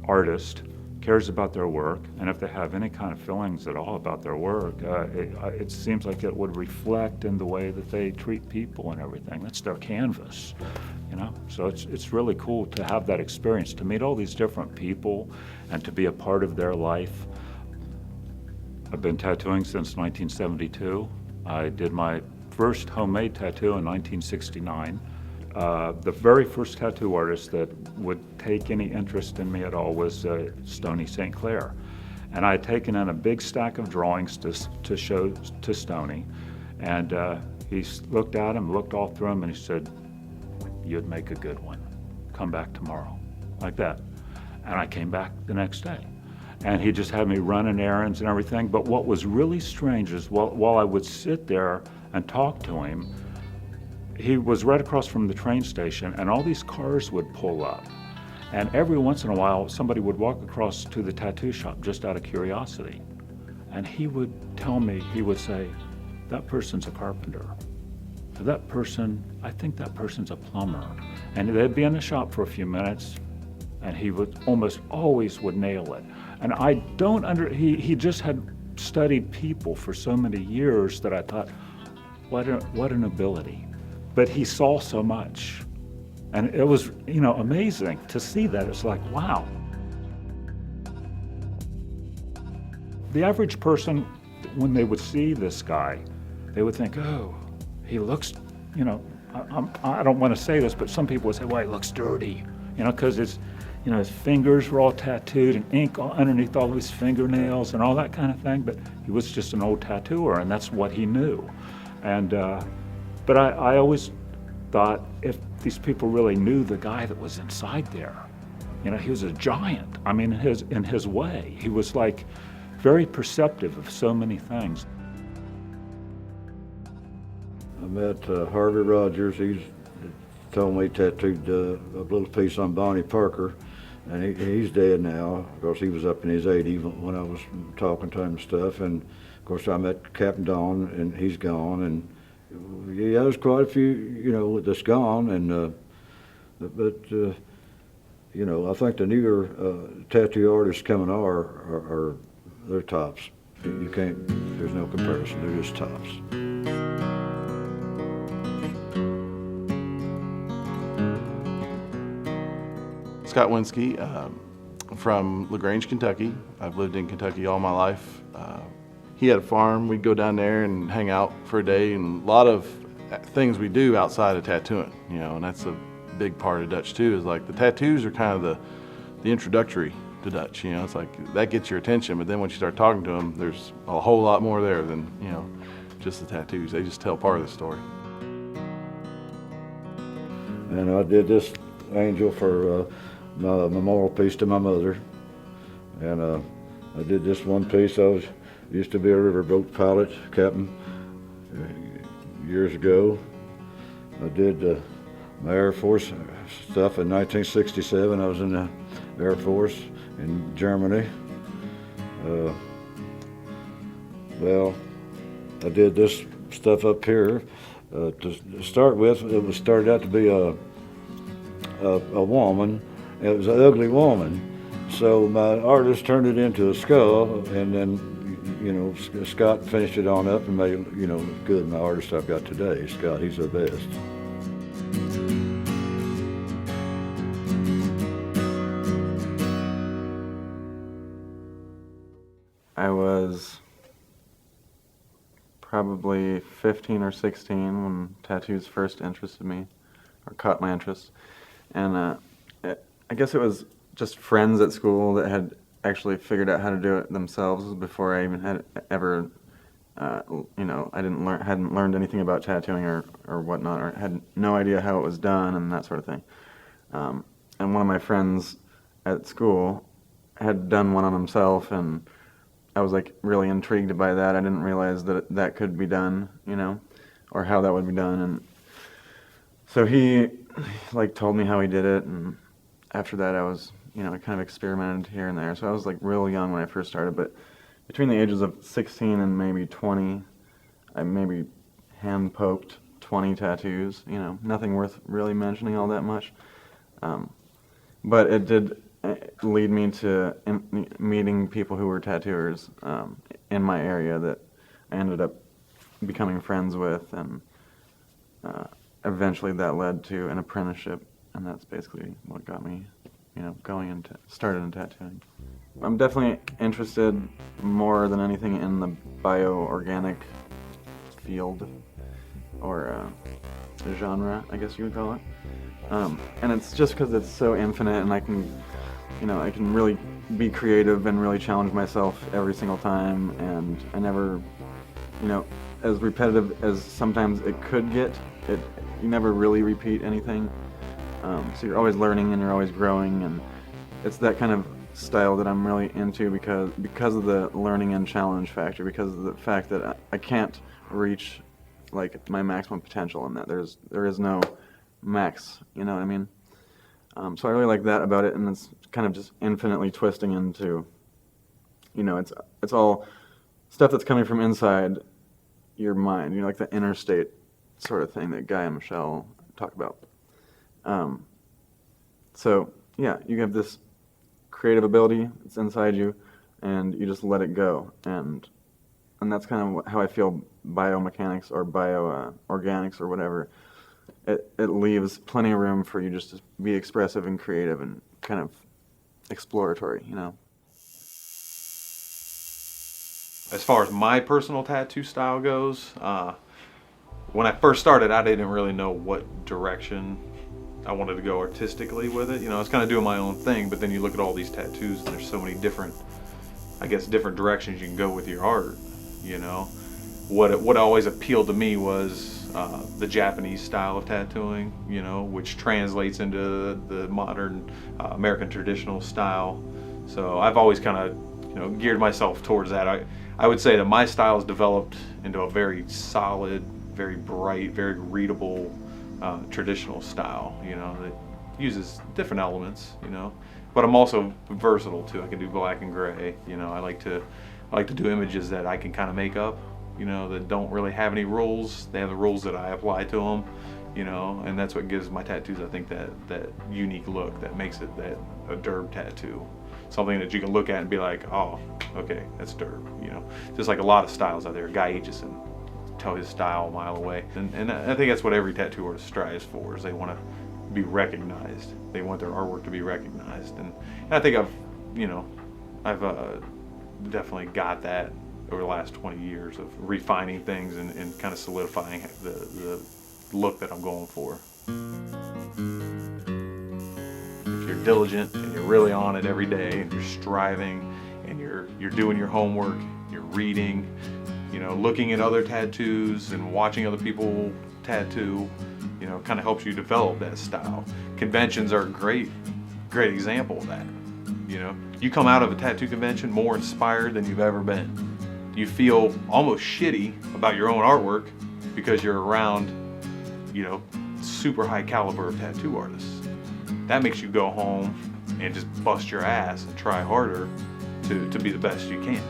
artist cares about their work, and if they have any kind of feelings at all about their work, it seems like it would reflect in the way that they treat people and everything. That's their canvas, you know? So it's really cool to have that experience, to meet all these different people and to be a part of their life. I've been tattooing since 1972. I did my first homemade tattoo in 1969. The very first tattoo artist that would take any interest in me at all was Stoney St. Clair. And I had taken in a big stack of drawings to show to Stoney. And he looked at them, looked all through them, and he said, "You'd make a good one. Come back tomorrow." Like that. And I came back the next day. And he just had me running errands and everything. But what was really strange is while I would sit there and talk to him, he was right across from the train station, and all these cars would pull up. And every once in a while, somebody would walk across to the tattoo shop just out of curiosity. And he would tell me, he would say, "That person's a carpenter. That person, I think that person's a plumber." And they'd be in the shop for a few minutes, and he would almost always would nail it. And I don't he just had studied people for so many years that I thought, what an ability. But he saw so much. And it was, you know, amazing to see that. It's like, wow. The average person, when they would see this guy, they would think, oh, he looks, you know, I don't want to say this, but some people would say, well, he looks dirty, you know, because it's, you know, his fingers were all tattooed and ink underneath all of his fingernails and all that kind of thing. But he was just an old tattooer, and that's what he knew. And but I always thought, if these people really knew the guy that was inside there, you know, he was a giant. I mean, in his way, he was like very perceptive of so many things. I met Harvey Rogers. He's told me he tattooed a little piece on Bonnie Parker, and he's dead now. Of course, he was up in his 80s when I was talking to him and stuff. And of course, I met Captain Don, and he's gone. And yeah, there's quite a few, you know, that's gone. And but you know, I think the newer tattoo artists coming are they're tops. You can't. There's no comparison. They're just tops. Scott Winsky, from LaGrange, Kentucky. I've lived in Kentucky all my life. He had a farm. We'd go down there and hang out for a day, and a lot of things we do outside of tattooing, you know, and that's a big part of Dutch too, is like the tattoos are kind of the introductory to Dutch, you know. It's like that gets your attention, but then once you start talking to them, there's a whole lot more there than, you know, just the tattoos. They just tell part of the story. And I did this angel for my memorial piece to my mother, and I did this one piece. I used to be a riverboat pilot, captain, years ago. I did my Air Force stuff in 1967. I was in the Air Force in Germany. Well, I did this stuff up here. To start with, it started out to be a woman. It was an ugly woman. So my artist turned it into a skull, and then, you know, Scott finished it on up and made it, you know, good. My artist I've got today, Scott, he's the best. I was probably 15 or 16 when tattoos first interested me, or caught my interest. And I guess it was just friends at school that had actually figured out how to do it themselves before I even had ever, I hadn't learned anything about tattooing or whatnot, or had no idea how it was done and that sort of thing. And one of my friends at school had done one on himself, and I was like really intrigued by that. I didn't realize that that could be done, or how that would be done. And so he like told me how he did it, and after that I was, I kind of experimented here and there. So I was like real young when I first started, but between the ages of 16 and maybe 20, I maybe hand poked 20 tattoos, nothing worth really mentioning all that much. But it did lead me to meeting people who were tattooers in my area that I ended up becoming friends with, and eventually that led to an apprenticeship, and that's basically what got me, started in tattooing. I'm definitely interested more than anything in the bioorganic field, or genre, I guess you would call it. And it's just because it's so infinite, and I can really be creative and really challenge myself every single time, and I never, as repetitive as sometimes it could get, you never really repeat anything. So you're always learning and you're always growing, and it's that kind of style that I'm really into because of the learning and challenge factor, because of the fact that I can't reach like my maximum potential in that. There is no max, you know what I mean? So I really like that about it, and it's kind of just infinitely twisting into, it's all stuff that's coming from inside your mind, like the inner state sort of thing that Guy and Michelle talk about. So yeah, you have this creative ability, it's inside you, and you just let it go, and that's kind of how I feel biomechanics or bioorganics or whatever. It leaves plenty of room for you just to be expressive and creative and kind of exploratory, As far as my personal tattoo style goes, when I first started, I didn't really know what direction I wanted to go artistically with it. I was kind of doing my own thing, but then you look at all these tattoos and there's so many different directions you can go with your art, What always appealed to me was the Japanese style of tattooing, which translates into the modern American traditional style. So I've always kind of, geared myself towards that. I would say that my style has developed into a very solid, very bright, very readable traditional style, that uses different elements, but I'm also versatile too. I can do black and gray, I like to do images that I can kind of make up, that don't really have any rules. They have the rules that I apply to them, and that's what gives my tattoos, I think, that unique look that makes it a derb tattoo. Something that you can look at and be like, oh, okay, that's derb, Just like a lot of styles out there. Guy Aitchison, tell his style a mile away. And I think that's what every tattoo artist strives for, is they want to be recognized. They want their artwork to be recognized. And I think I've definitely got that over the last 20 years of refining things and kind of solidifying the look that I'm going for. If you're diligent and you're really on it every day and you're striving and you're doing your homework, you're reading, looking at other tattoos and watching other people tattoo, kind of helps you develop that style. Conventions are a great example of that. You come out of a tattoo convention more inspired than you've ever been. You feel almost shitty about your own artwork because you're around, super high caliber of tattoo artists. That makes you go home and just bust your ass and try harder to be the best you can.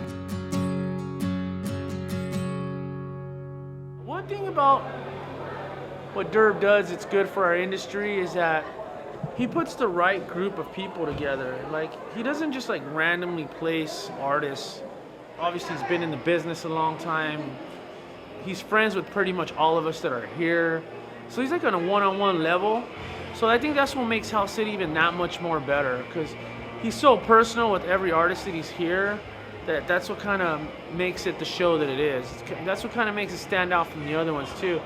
One thing about what Derb does it's good for our industry is that he puts the right group of people together. Like, he doesn't just randomly place artists. Obviously, he's been in the business a long time. He's friends with pretty much all of us that are here. So he's on a one-on-one level. So I think that's what makes Hell City even that much more better, because he's so personal with every artist that he's here. That's what kind of makes it the show that it is. That's what kind of makes it stand out from the other ones too.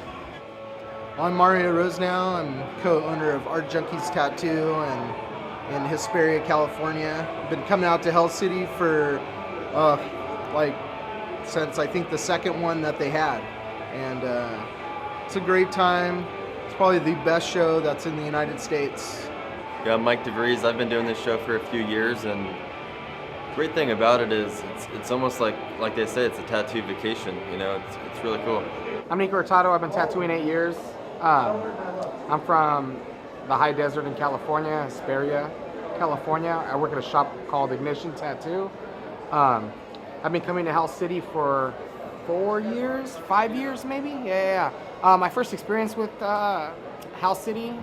I'm Mario Rosenow. I'm co-owner of Art Junkies Tattoo in Hesperia, California. I've been coming out to Hell City for since I think the second one that they had, and it's a great time. It's probably the best show that's in the United States. Yeah, I'm Mike DeVries. I've been doing this show for a few years, and the great thing about it is it's almost like they say, it's a tattoo vacation. You know, it's really cool. I'm Nico Hurtado. I've been tattooing 8 years. I'm from the high desert in California, Hesperia, California. I work at a shop called Ignition Tattoo. I've been coming to Hell City for 5 years maybe? Yeah. My first experience with Hell City,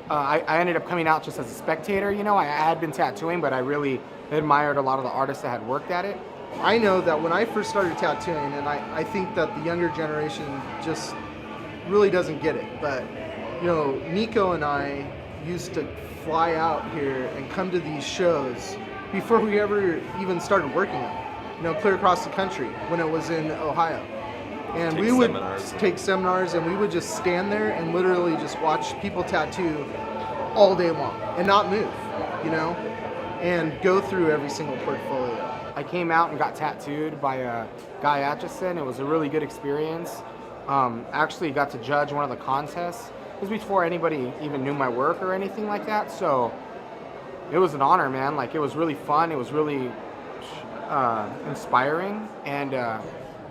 I ended up coming out just as a spectator. You know, I had been tattooing, but I really admired a lot of the artists that had worked at it. I know that when I first started tattooing, and I think that the younger generation just really doesn't get it, but you know, Nico and I used to fly out here and come to these shows before we ever even started working them. You know, clear across the country when it was in Ohio. And we would take seminars and we would just stand there and literally just watch people tattoo all day long and not move, you know, and go through every single portfolio. I came out and got tattooed by Guy Atchison. It was a really good experience. Actually got to judge one of the contests. It was before anybody even knew my work or anything like that, so it was an honor, man. Like, it was really fun. It was really inspiring, and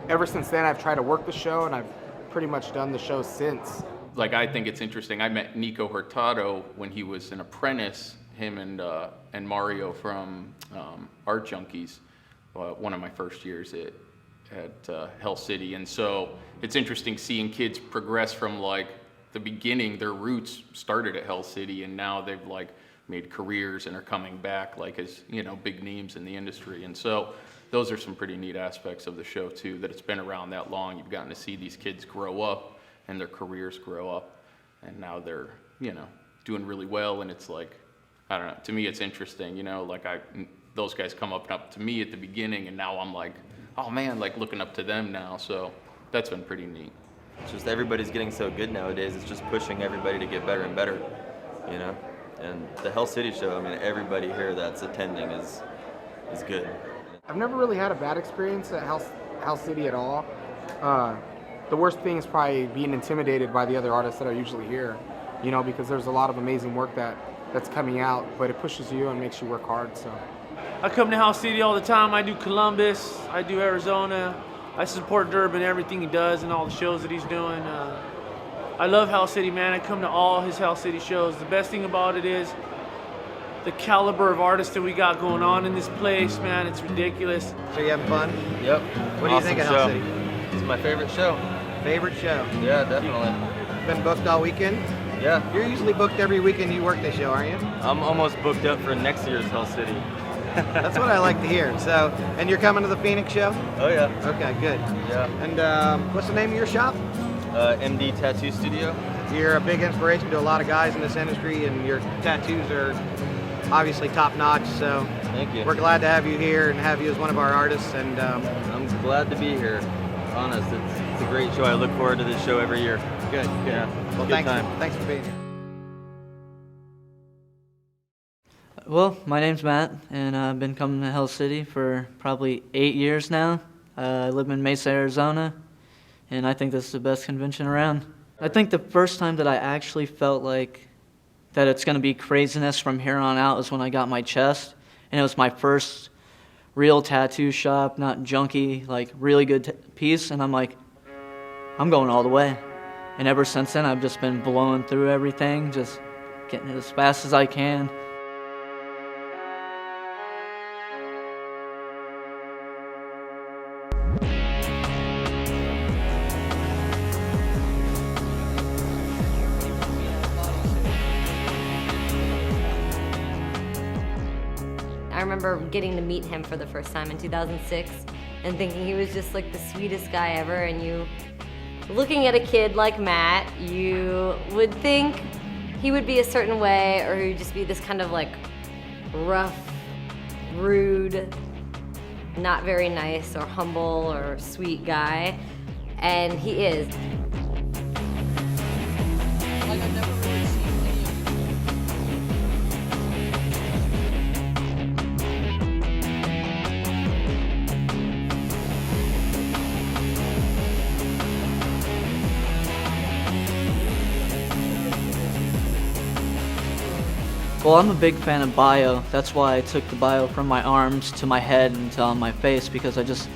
ever since then I've tried to work the show, and I've pretty much done the show since. Like, I think it's interesting. I met Nico Hurtado when he was an apprentice, him and Mario from Art Junkies, one of my first years at Hell City. And so it's interesting seeing kids progress from like the beginning. Their roots started at Hell City, and now they've like made careers and are coming back like as, you know, big names in the industry. And so those are some pretty neat aspects of the show too, that it's been around that long. You've gotten to see these kids grow up and their careers grow up, and now they're, you know, doing really well. And it's like, I don't know, to me it's interesting, you know, like those guys come up to me at the beginning, and now I'm like, oh man, like looking up to them now. So that's been pretty neat. It's just everybody's getting so good nowadays. It's just pushing everybody to get better and better, you know? And the Hell City show, I mean, everybody here that's attending is good. I've never really had a bad experience at Hell City at all. The worst thing is probably being intimidated by the other artists that are usually here, you know, because there's a lot of amazing work that's coming out, but it pushes you and makes you work hard, so. I come to Hell City all the time. I do Columbus, I do Arizona. I support Derb in everything he does and all the shows that he's doing. I love Hell City, man. I come to all his Hell City shows. The best thing about it is the caliber of artists that we got going on in this place, man. It's ridiculous. So you having fun? Yep. What do you think of Hell City? It's my favorite show. Favorite show? Yeah, definitely. Been booked all weekend? Yeah. You're usually booked every weekend you work this show, aren't you? I'm almost booked up for next year's Hell City. That's what I like to hear. So, and you're coming to the Phoenix show? Oh yeah. Okay, good. Yeah. And what's the name of your shop? MD Tattoo Studio. You're a big inspiration to a lot of guys in this industry, and your tattoos are obviously top notch. So, thank you. We're glad to have you here and have you as one of our artists. And I'm glad to be here. Honest, it's a great show. I look forward to this show every year. Good. Yeah. Well, thanks for being here. Well, my name's Matt, and I've been coming to Hell City for probably 8 years now. I live in Mesa, Arizona, and I think this is the best convention around. I think the first time that I actually felt like that it's going to be craziness from here on out is when I got my chest, and it was my first real tattoo shop, not junky, like really good piece, and I'm like, I'm going all the way. And ever since then, I've just been blowing through everything, just getting it as fast as I can. I remember getting to meet him for the first time in 2006 and thinking he was just like the sweetest guy ever. And you, looking at a kid like Matt, you would think he would be a certain way, or he'd just be this kind of like rough, rude, not very nice or humble or sweet guy, and he is. Like, I've never really seen any of Well, I'm a big fan of bio. That's why I took the bio from my arms to my head and to on my face, because I just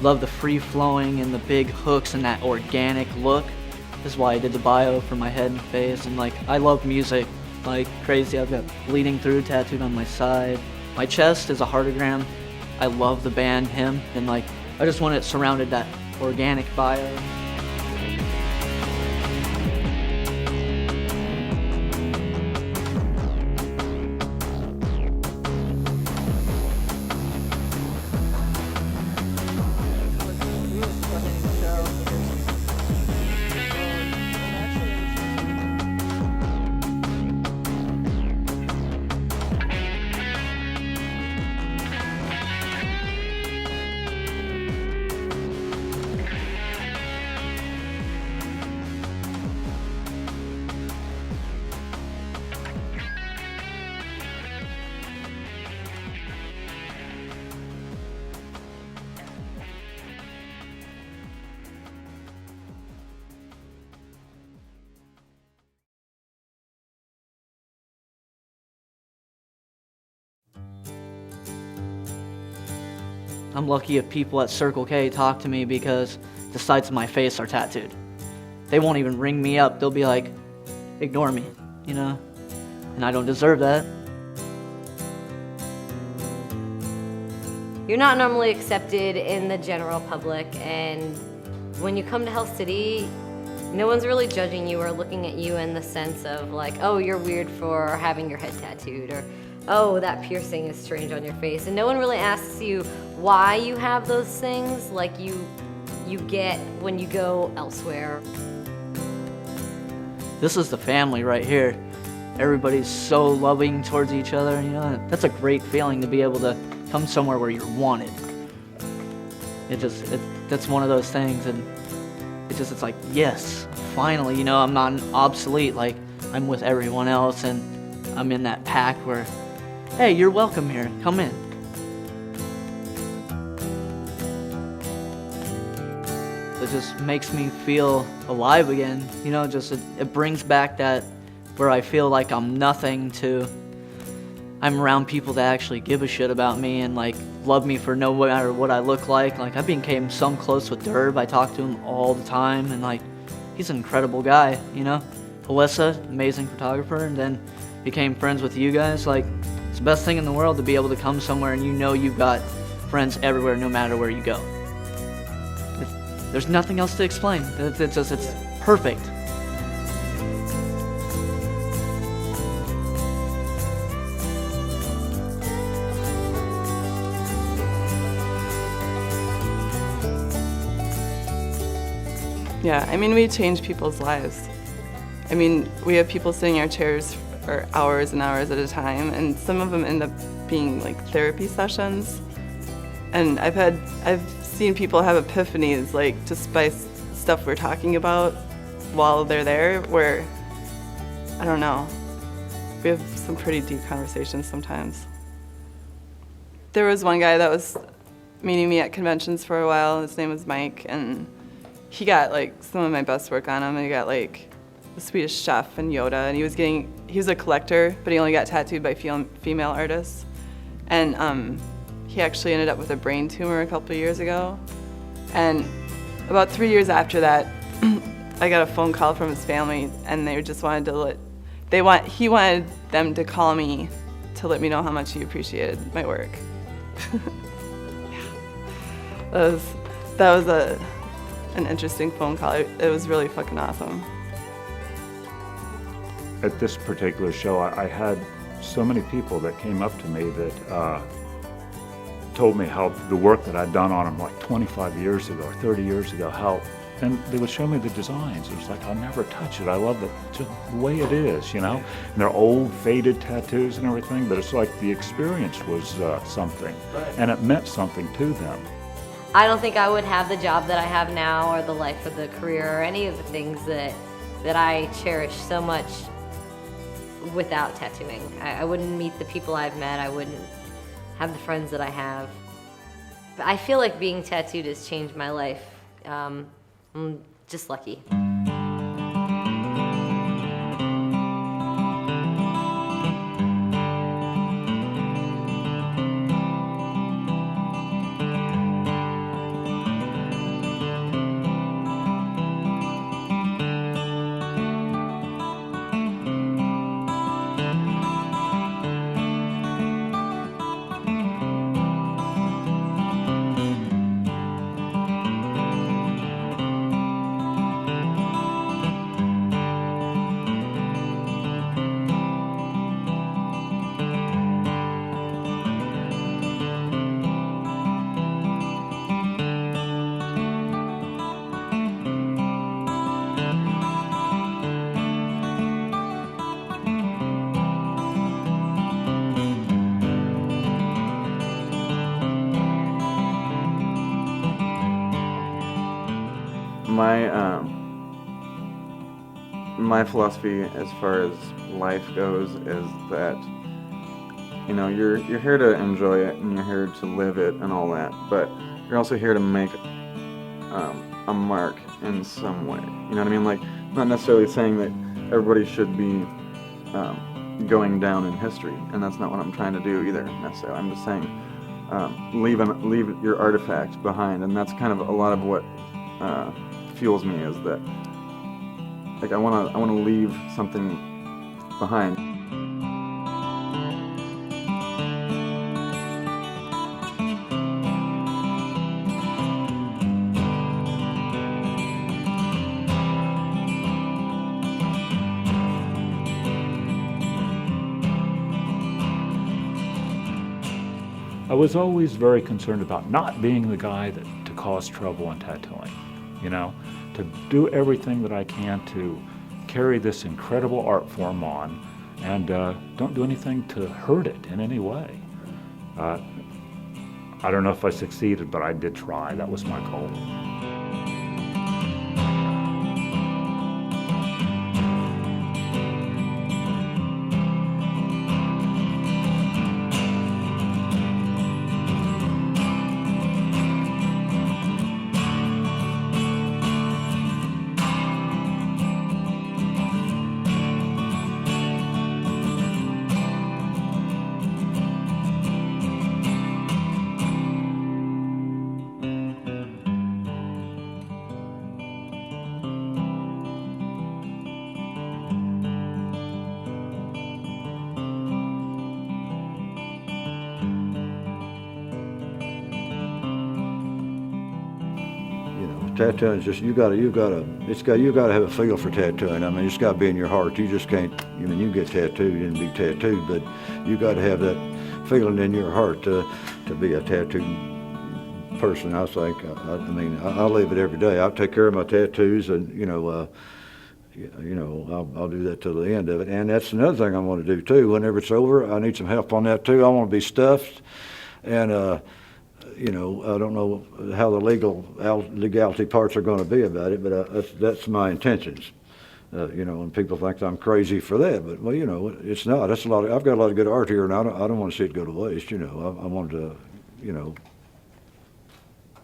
love the free flowing and the big hooks and that organic look. This is why I did the bio for my head and face. And like, I love music like crazy. I've got Bleeding Through tattooed on my side. My chest is a heartogram. I love the band Him, and like, I just want it surrounded that organic bio. I'm lucky if people at Circle K talk to me because the sides of my face are tattooed. They won't even ring me up. They'll be like, ignore me, you know? And I don't deserve that. You're not normally accepted in the general public, and when you come to Hell City, no one's really judging you or looking at you in the sense of like, oh, you're weird for having your head tattooed, or oh, that piercing is strange on your face. And no one really asks you why you have those things like you get when you go elsewhere. This is the family right here. Everybody's so loving towards each other, you know? That's a great feeling to be able to come somewhere where you're wanted. That's one of those things, and it's like, yes, finally, you know, I'm not obsolete, like I'm with everyone else, and I'm in that pack where, hey, you're welcome here, come in. It just makes me feel alive again, you know, it brings back that where I feel like I'm nothing to, I'm around people that actually give a shit about me and like love me for no matter what I look like. Like, I became so close with Derb. I talk to him all the time, and like, he's an incredible guy, you know. Alyssa, amazing photographer, and then became friends with you guys. Like, it's the best thing in the world to be able to come somewhere and you know you've got friends everywhere no matter where you go. There's nothing else to explain. It's perfect. Yeah, I mean, we change people's lives. I mean, we have people sitting in our chairs for hours and hours at a time, and some of them end up being like therapy sessions. And I've seen people have epiphanies, like, to spice stuff we're talking about while they're there, where, I don't know, we have some pretty deep conversations sometimes. There was one guy that was meeting me at conventions for a while. His name was Mike, and he got like some of my best work on him. He got like the Swedish Chef and Yoda, and he was a collector, but he only got tattooed by female artists. And he actually ended up with a brain tumor a couple of years ago. And about 3 years after that, I got a phone call from his family, and they just wanted to he wanted them to call me to let me know how much he appreciated my work. Yeah. That was an interesting phone call. It was really fucking awesome. At this particular show, I had so many people that came up to me that told me how the work that I'd done on them like 25 years ago or 30 years ago, how and they would show me the designs. It was like, I'll never touch it. I love it, just the way it is, you know? And they're old, faded tattoos and everything, but it's like the experience was something, and it meant something to them. I don't think I would have the job that I have now, or the life, or the career, or any of the things that I cherish so much without tattooing. I wouldn't meet the people I've met. I wouldn't have the friends that I have. But I feel like being tattooed has changed my life. I'm just lucky. My philosophy as far as life goes is that, you know, you're here to enjoy it and you're here to live it and all that, but you're also here to make a mark in some way. You know what I mean? Like, not necessarily saying that everybody should be going down in history, and that's not what I'm trying to do either necessarily. I'm just saying leave your artifact behind, and that's kind of a lot of what fuels me, is that like I want to leave something behind. I was always very concerned about not being the guy to cause trouble in tattooing, you know, to do everything that I can to carry this incredible art form on, and don't do anything to hurt it in any way. I don't know if I succeeded, but I did try. That was my goal. Tattooing is just you gotta have a feel for tattooing. I mean, it's gotta be in your heart. You just can't. I mean, you can get tattooed and be tattooed, but you gotta have that feeling in your heart to be a tattooed person. I think. I live it every day. I take care of my tattoos, and I'll do that till the end of it. And that's another thing I want to do too. Whenever it's over, I need some help on that too. I want to be stuffed, and. I don't know how the legality parts are going to be about it, but that's my intentions. And people think I'm crazy for that, but well, it's not. That's a lot. I've got a lot of good art here, and I don't want to see it go to waste. I want to,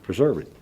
preserve it.